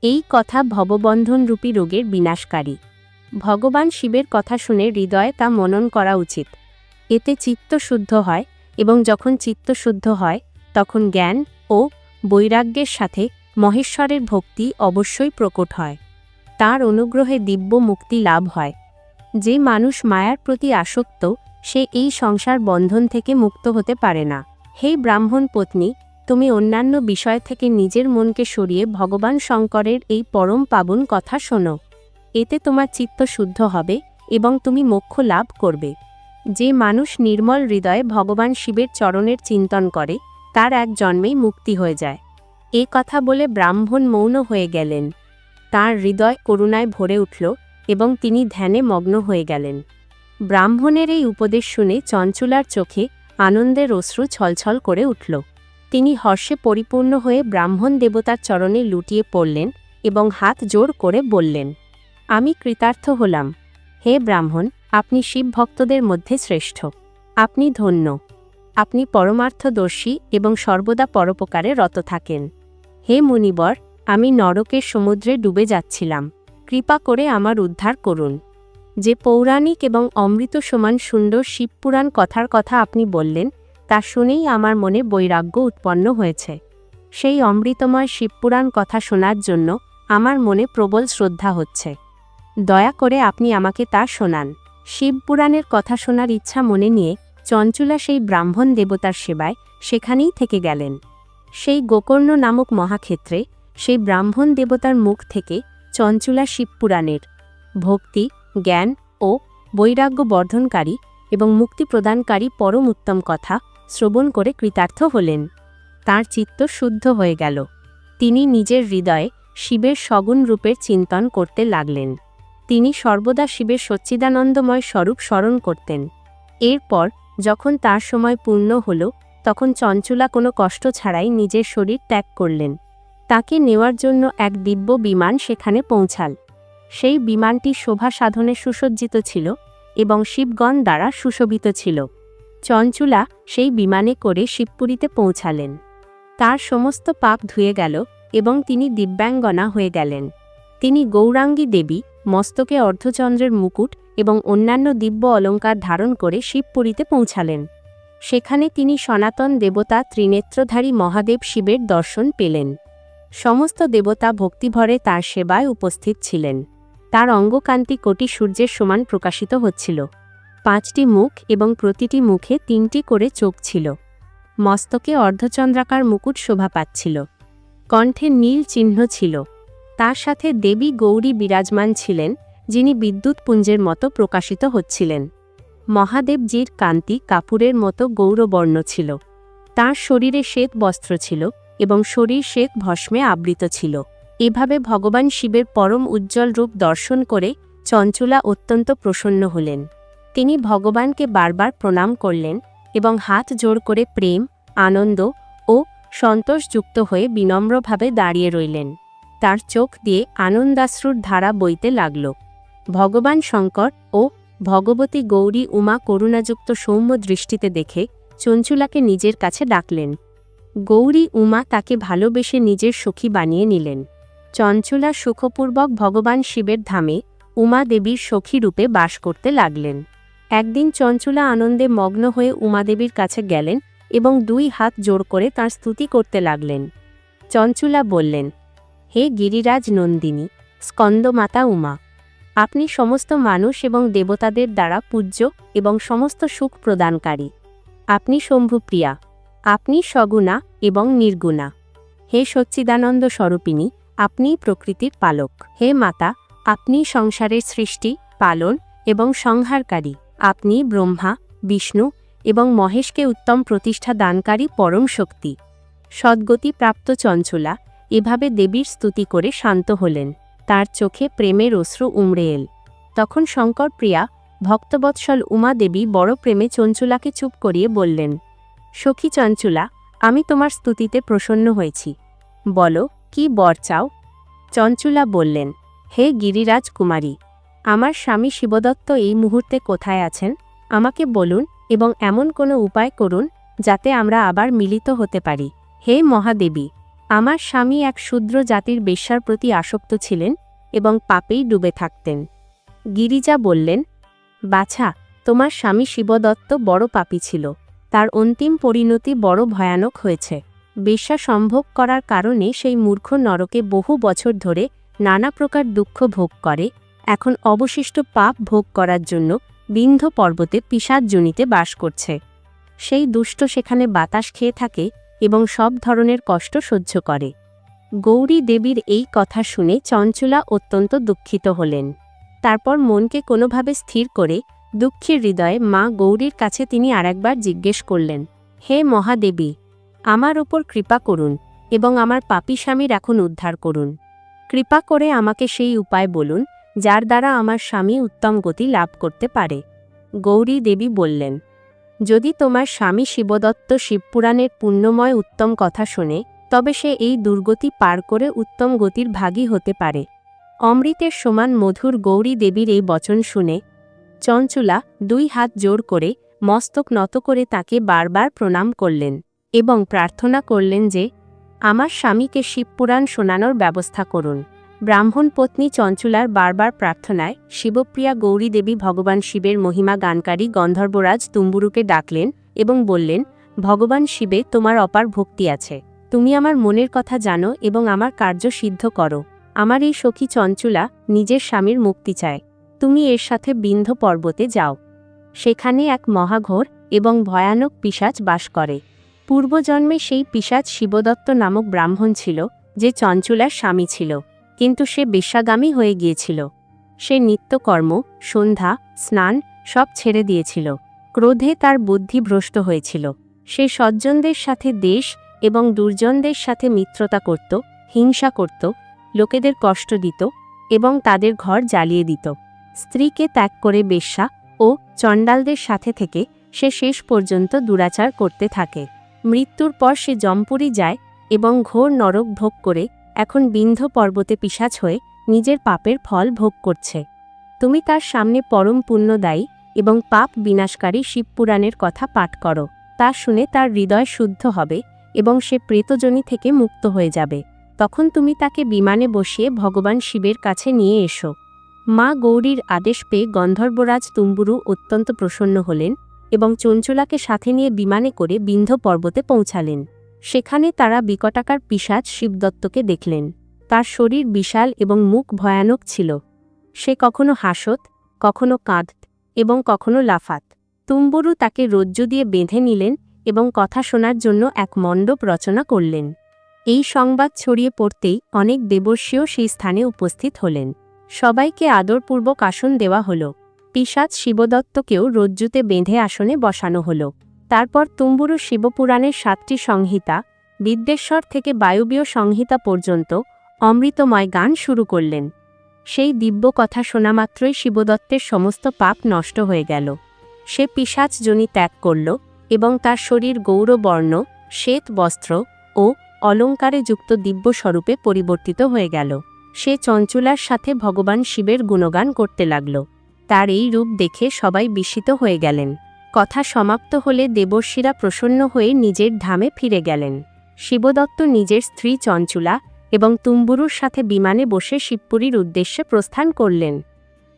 এই কথা ভববন্ধনরূপী রোগের বিনাশকারী। ভগবান শিবের কথা শুনে হৃদয়ে তা মনন করা উচিত। এতে চিত্ত শুদ্ধ হয় এবং যখন চিত্ত শুদ্ধ হয়, তখন জ্ঞান ও বৈরাগ্যের সাথে মহেশ্বরের ভক্তি অবশ্যই প্রকট হয়। তার অনুগ্রহে দিব্য মুক্তি লাভ হয়। যে মানুষ মায়ার প্রতি আসক্ত, সে এই সংসার বন্ধন থেকে মুক্ত হতে পারে না। হে ব্রাহ্মণ পত্নী, তুমি অন্যান্য বিষয় থেকে নিজের মনকে সরিয়ে ভগবান শঙ্করের এই পরম পাবন কথা শোনো। এতে তোমার চিত্ত শুদ্ধ হবে এবং তুমি মোক্ষ লাভ করবে। যে মানুষ নির্মল হৃদয়ে ভগবান শিবের চরণের চিন্তন করে, তার এক জন্মেই মুক্তি হয়ে যায়। এ কথা বলে ব্রাহ্মণ মৌন হয়ে গেলেন। তাঁর হৃদয় করুণায় ভরে উঠল এবং তিনি ধ্যানে মগ্ন হয়ে গেলেন। ব্রাহ্মণের এই উপদেশ শুনে চঞ্চুলার চোখে আনন্দের অশ্রু ছলছল করে উঠল। তিনি হর্ষে পরিপূর্ণ হয়ে ব্রাহ্মণ দেবতার চরণে লুটিয়ে পড়লেন এবং হাত জোড় করে বললেন, আমি কৃতার্থ হলাম। হে ব্রাহ্মণ, আপনি শিব ভক্তদের মধ্যে শ্রেষ্ঠ। আপনি ধন্য। আপনি পরমার্থদর্শী এবং সর্বদা পরোপকারে রত থাকেন। হে মুনিবর, আমি নরকের সমুদ্রে ডুবে যাচ্ছিলাম। কৃপা করে আমার উদ্ধার করুন। যে পৌরাণিক এবং অমৃত সমান সুন্দর শিবপুরাণ কথার কথা আপনি বললেন, তা শুনেই আমার মনে বৈরাগ্য উৎপন্ন হয়েছে। সেই অমৃতময় শিবপুরাণ কথা শোনার জন্য আমার মনে প্রবল শ্রদ্ধা হচ্ছে। দয়া করে আপনি আমাকে তা শোনান। শিবপুরাণের কথা শোনার ইচ্ছা মনে নিয়ে চঞ্চুলা সেই ব্রাহ্মণ দেবতার সেবায় সেখানেই থেকে গেলেন। সেই গোকর্ণ নামক মহাক্ষেত্রে সেই ব্রাহ্মণ দেবতার মুখ থেকে চঞ্চুলা শিবপুরাণের ভক্তি, জ্ঞান ও বৈরাগ্য বর্ধনকারী এবং মুক্তি প্রদানকারী পরম উত্তম কথা শ্রবণ করে কৃতার্থ হলেন। তাঁর চিত্ত শুদ্ধ হয়ে গেল। তিনি নিজের হৃদয়ে শিবের সগুণ রূপের চিন্তন করতে লাগলেন। তিনি সর্বদা শিবের সচ্চিদানন্দময় স্বরূপ স্মরণ করতেন। এরপর যখন তার সময় পূর্ণ হল, তখন চঞ্চুলা কোনো কষ্ট ছাড়াই নিজের শরীর ত্যাগ করলেন। তাকে নেওয়ার জন্য এক দিব্য বিমান সেখানে পৌঁছাল। সেই বিমানটি শোভা সাধনে সুসজ্জিত ছিল এবং শিবগণ দ্বারা সুশোভিত ছিল। চঞ্চুলা সেই বিমানে করে শিবপুরীতে পৌঁছালেন। তার সমস্ত পাপ ধুয়ে গেল এবং তিনি দিব্যাঙ্গনা হয়ে গেলেন। তিনি গৌরাঙ্গী দেবী, মস্তকে অর্ধচন্দ্রের মুকুট এবং অন্যান্য দিব্য অলঙ্কার ধারণ করে শিবপুরীতে পৌঁছালেন। সেখানে তিনি সনাতন দেবতা ত্রিনেত্রধারী মহাদেব শিবের দর্শন পেলেন। সমস্ত দেবতা ভক্তিভরে তার সেবায় উপস্থিত ছিলেন। তার অঙ্গকান্তি কোটি সূর্যের সমান প্রকাশিত হচ্ছিল। 5টি মুখ এবং প্রতিটি মুখে 3টি করে চোখ ছিল। মস্তকে অর্ধচন্দ্রাকার মুকুট শোভা পাচ্ছিল। কণ্ঠে নীল চিহ্ন ছিল। তার সাথে দেবী গৌরী বিরাজমান ছিলেন, যিনি বিদ্যুৎপুঞ্জের মতো প্রকাশিত হচ্ছিলেন। মহাদেবজির কান্তি কাপুরের মতো গৌরবর্ণ ছিল। তাঁর শরীরে শ্বেত বস্ত্র ছিল এবং শরীর শ্বেত ভস্মে আবৃত ছিল। এভাবে ভগবান শিবের পরম উজ্জ্বল রূপ দর্শন করে চঞ্চলা অত্যন্ত প্রসন্ন হলেন। তিনি ভগবানকে বারবার প্রণাম করলেন এবং হাত জোড় করে প্রেম, আনন্দ ও সন্তোষযুক্ত হয়ে বিনম্রভাবে দাঁড়িয়ে রইলেন। তার চোখ দিয়ে আনন্দাশ্রুর ধারা বইতে লাগল। ভগবান শঙ্কর ও ভগবতী গৌরী উমা করুণাযুক্ত সৌম্য দৃষ্টিতে দেখে চঞ্চুলাকে নিজের কাছে ডাকলেন। গৌরী উমা তাকে ভালোবেসে নিজের সখী বানিয়ে নিলেন। চঞ্চলা সুখপূর্বক ভগবান শিবের ধামে উমা দেবীর সখী রূপে বাস করতে লাগলেন। একদিন চঞ্চলা আনন্দে মগ্ন হয়ে উমাদেবীর কাছে গেলেন এবং 2 হাত জোড় করে তাঁর স্তুতি করতে লাগলেন। চঞ্চলা বললেন, হে গিরিরাজ নন্দিনী, স্কন্দমাতা উমা, আপনি সমস্ত মানুষ এবং দেবতাদের দ্বারা পূজ্য এবং সমস্ত সুখ প্রদানকারী। আপনি শম্ভুপ্রিয়া, আপনি সগুণা এবং নির্গুণা। হে সচ্চিদানন্দ স্বরূপিণী, আপনিই প্রকৃতির পালক। হে মাতা, আপনি সংসারের সৃষ্টি, পালন এবং সংহারকারী। আপনি ব্রহ্মা, বিষ্ণু এবং মহেশকে উত্তম প্রতিষ্ঠা দানকারী পরম শক্তি। সদ্গতি প্রাপ্ত চঞ্চলা এভাবে দেবীর স্তুতি করে শান্ত হলেন। তার চোখে প্রেমের অশ্রু উমড়ে এল। তখন শঙ্কর প্রিয়া ভক্তবৎসল উমা দেবী বড় প্রেমে চঞ্চলাকে চুপ করিয়ে বললেন, সখী চঞ্চলা, আমি তোমার স্তুতিতে প্রসন্ন হয়েছি। বলো, কি বর চাও? চঞ্চলা বললেন, হে গিরিরাজ কুমারী, আমার স্বামী শিবদত্ত এই মুহূর্তে কোথায় আছেন? আমাকে বলুন এবং এমন কোনো উপায় করুন যাতে আমরা আবার মিলিত হতে পারি। হে মহাদেবী, আমার স্বামী এক শূদ্র জাতির বেশ্যার প্রতি আসক্ত ছিলেন এবং পাপেই ডুবে থাকতেন। গিরিজা বললেন, বাছা, তোমার স্বামী শিবদত্ত বড় পাপী ছিল। তার অন্তিম পরিণতি বড় ভয়ানক হয়েছে। বেশ্যা সম্ভোগ করার কারণে সেই মূর্খ নরকে বহু বছর ধরে নানা প্রকার দুঃখ ভোগ করে। এখন অবশিষ্ট পাপ ভোগ করার জন্য বিন্ধ্য পর্বতে পিশাচযোনিতে বাস করছে। সেই দুষ্ট সেখানে বাতাস খেয়ে থাকে এবং সব ধরনের কষ্ট সহ্য করে। গৌরী দেবীর এই কথা শুনে চঞ্চলা অত্যন্ত দুঃখিত হলেন। তারপর মনকে কোনোভাবে স্থির করে দুঃখীর হৃদয়ে মা গৌরীর কাছে তিনি আরেকবার জিজ্ঞেস করলেন, হে মহাদেবী, আমার ওপর কৃপা করুন এবং আমার পাপী স্বামীর এখন উদ্ধার করুন। কৃপা করে আমাকে সেই উপায় বলুন যার দ্বারা আমার স্বামী উত্তম গতি লাভ করতে পারে। গৌরী দেবী বললেন, যদি তোমার স্বামী শিবদত্ত শিবপুরাণের পুণ্যময় উত্তম কথা শোনে তবে সে এই দুর্গতি পার করে উত্তম গতির ভাগী হতে পারে। অমৃতের সমান মধুর গৌরী দেবীর এই বচন শুনে চঞ্চলা 2 হাত জোড় করে মস্তক নত করে তাকে বারবার প্রণাম করলেন এবং প্রার্থনা করলেন যে আমার স্বামীকে শিবপুরাণ শোনানোর ব্যবস্থা করুন। ব্রাহ্মণ পত্নী চঞ্চলার বারবার প্রার্থনায় শিবপ্রিয়া গৌরী দেবী ভগবান শিবের মহিমা গানকারী গন্ধর্বরাজ তুম্বুরুকে ডাকলেন এবং বললেন, ভগবান শিবে তোমার অপার ভক্তি আছে। তুমি আমার মনের কথা জানো এবং আমার কার্য সিদ্ধ করো। আমার এই সখী চঞ্চলা নিজের স্বামীর মুক্তি চায়। তুমি এর সাথে বিন্ধ্য পর্বতে যাও। সেখানে এক মহাঘোর এবং ভয়ানক পিশাচ বাস করে। পূর্বজন্মে সেই পিশাচ শিবদত্ত নামক ব্রাহ্মণ ছিল, যে চঞ্চলার স্বামী ছিল, কিন্তু সে বেশ্যাগামী হয়ে গিয়েছিল। সে নিত্যকর্ম, সন্ধ্যা, স্নান সব ছেড়ে দিয়েছিল। ক্রোধে তার বুদ্ধি ভ্রষ্ট হয়েছিল। সে সজ্জনদের সাথে দেশ এবং দুর্জনদের সাথে মিত্রতা করত, হিংসা করত, লোকেদের কষ্ট দিত এবং তাদের ঘর জ্বালিয়ে দিত। স্ত্রীকে ত্যাগ করে বেশ্যা ও চণ্ডালদের সাথে থেকে সে শেষ পর্যন্ত দুরাচার করতে থাকে। মৃত্যুর পর সে যমপুরী যায় এবং ঘোর নরক ভোগ করে এখন বিন্ধ্য পর্বতে পিশাচ হয়ে নিজের পাপের ফল ভোগ করছে। তুমি তার সামনে পরম পুণ্যদায়ী এবং পাপ বিনাশকারী শিবপুরাণের কথা পাঠ করো। তা শুনে তার হৃদয় শুদ্ধ হবে এবং সে প্রেতজনি থেকে মুক্ত হয়ে যাবে। তখন তুমি তাকে বিমানে বসিয়ে ভগবান শিবের কাছে নিয়ে এসো। মা গৌরীর আদেশ পেয়ে গন্ধর্বরাজ তুম্বুরু অত্যন্ত প্রসন্ন হলেন এবং চঞ্চলাকে সাথে নিয়ে বিমানে করে বিন্ধ্য পর্বতে পৌঁছালেন। সেখানে তারা বিকটাকার পিশাচ শিবদত্তকে দেখলেন। তার শরীর বিশাল এবং মুখ ভয়ানক ছিল। সে কখনো হাসত, কখনো কাঁদত এবং কখনো লাফাত। তুম্বুরু তাকে রজ্জু দিয়ে বেঁধে নিলেন এবং কথা শোনার জন্য এক মণ্ডপ রচনা করলেন। এই সংবাদ ছড়িয়ে পড়তেই অনেক দেবর্ষীও সেই স্থানে উপস্থিত হলেন। সবাইকে আদরপূর্বক আসন দেওয়া হল। পিশাচ শিবদত্তকেও রজ্জুতে বেঁধে আসনে বসানো হল। তারপর তুম্বুরু শিবপুরাণের 7টি সংহিতা, বিদ্যেশ্বর থেকে বায়বীয় সংহিতা পর্যন্ত অমৃতময় গান শুরু করলেন। সেই দিব্য কথা শোনামাত্রই শিবদত্তের সমস্ত পাপ নষ্ট হয়ে গেল। সে পিশাচ যোনি ত্যাগ করল এবং তার শরীর গৌরবর্ণ, শ্বেত বস্ত্র ও অলঙ্কারে যুক্ত দিব্য স্বরূপে পরিবর্তিত হয়ে গেল। সে চঞ্চুলার সাথে ভগবান শিবের গুণগান করতে লাগল। তার এই রূপ দেখে সবাই বিস্মিত হয়ে গেলেন। কথা সমাপ্ত হলে দেবর্ষিরা প্রসন্ন হয়ে নিজের ধামে ফিরে গেলেন। শিবদত্ত নিজের স্ত্রী চঞ্চুলা এবং তুম্বুরুর সাথে বিমানে বসে শিবপুরীর উদ্দেশ্যে প্রস্থান করলেন।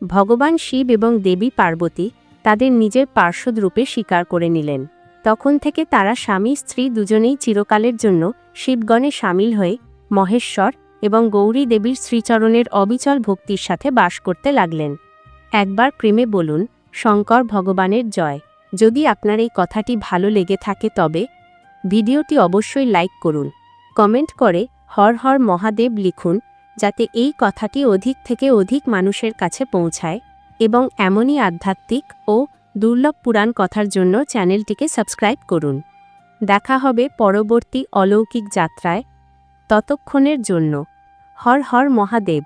ভগবান শিব এবং দেবী পার্বতী তাদের নিজের পার্শ্বদ রূপে স্বীকার করে নিলেন। তখন থেকে তারা স্বামী স্ত্রী দুজনেই চিরকালের জন্য শিবগণে সামিল হয়ে মহেশ্বর এবং গৌরী দেবীর শ্রীচরণের অবিচল ভক্তির সাথে বাস করতে লাগলেন। একবার প্রেমে বলুন শঙ্কর ভগবানের জয়। যদি আপনার এই কথাটি ভালো লেগে থাকে তবে ভিডিওটি অবশ্যই লাইক করুন। কমেন্ট করে হর হর মহাদেব লিখুন, যাতে এই কথাটি অধিক থেকে অধিক মানুষের কাছে পৌঁছায় এবং এমনই আধ্যাত্মিক ও দুর্লভ পুরাণ কথার জন্য চ্যানেলটিকে সাবস্ক্রাইব করুন। দেখা হবে পরবর্তী অলৌকিক যাত্রায়। ততক্ষণের জন্য হর হর মহাদেব।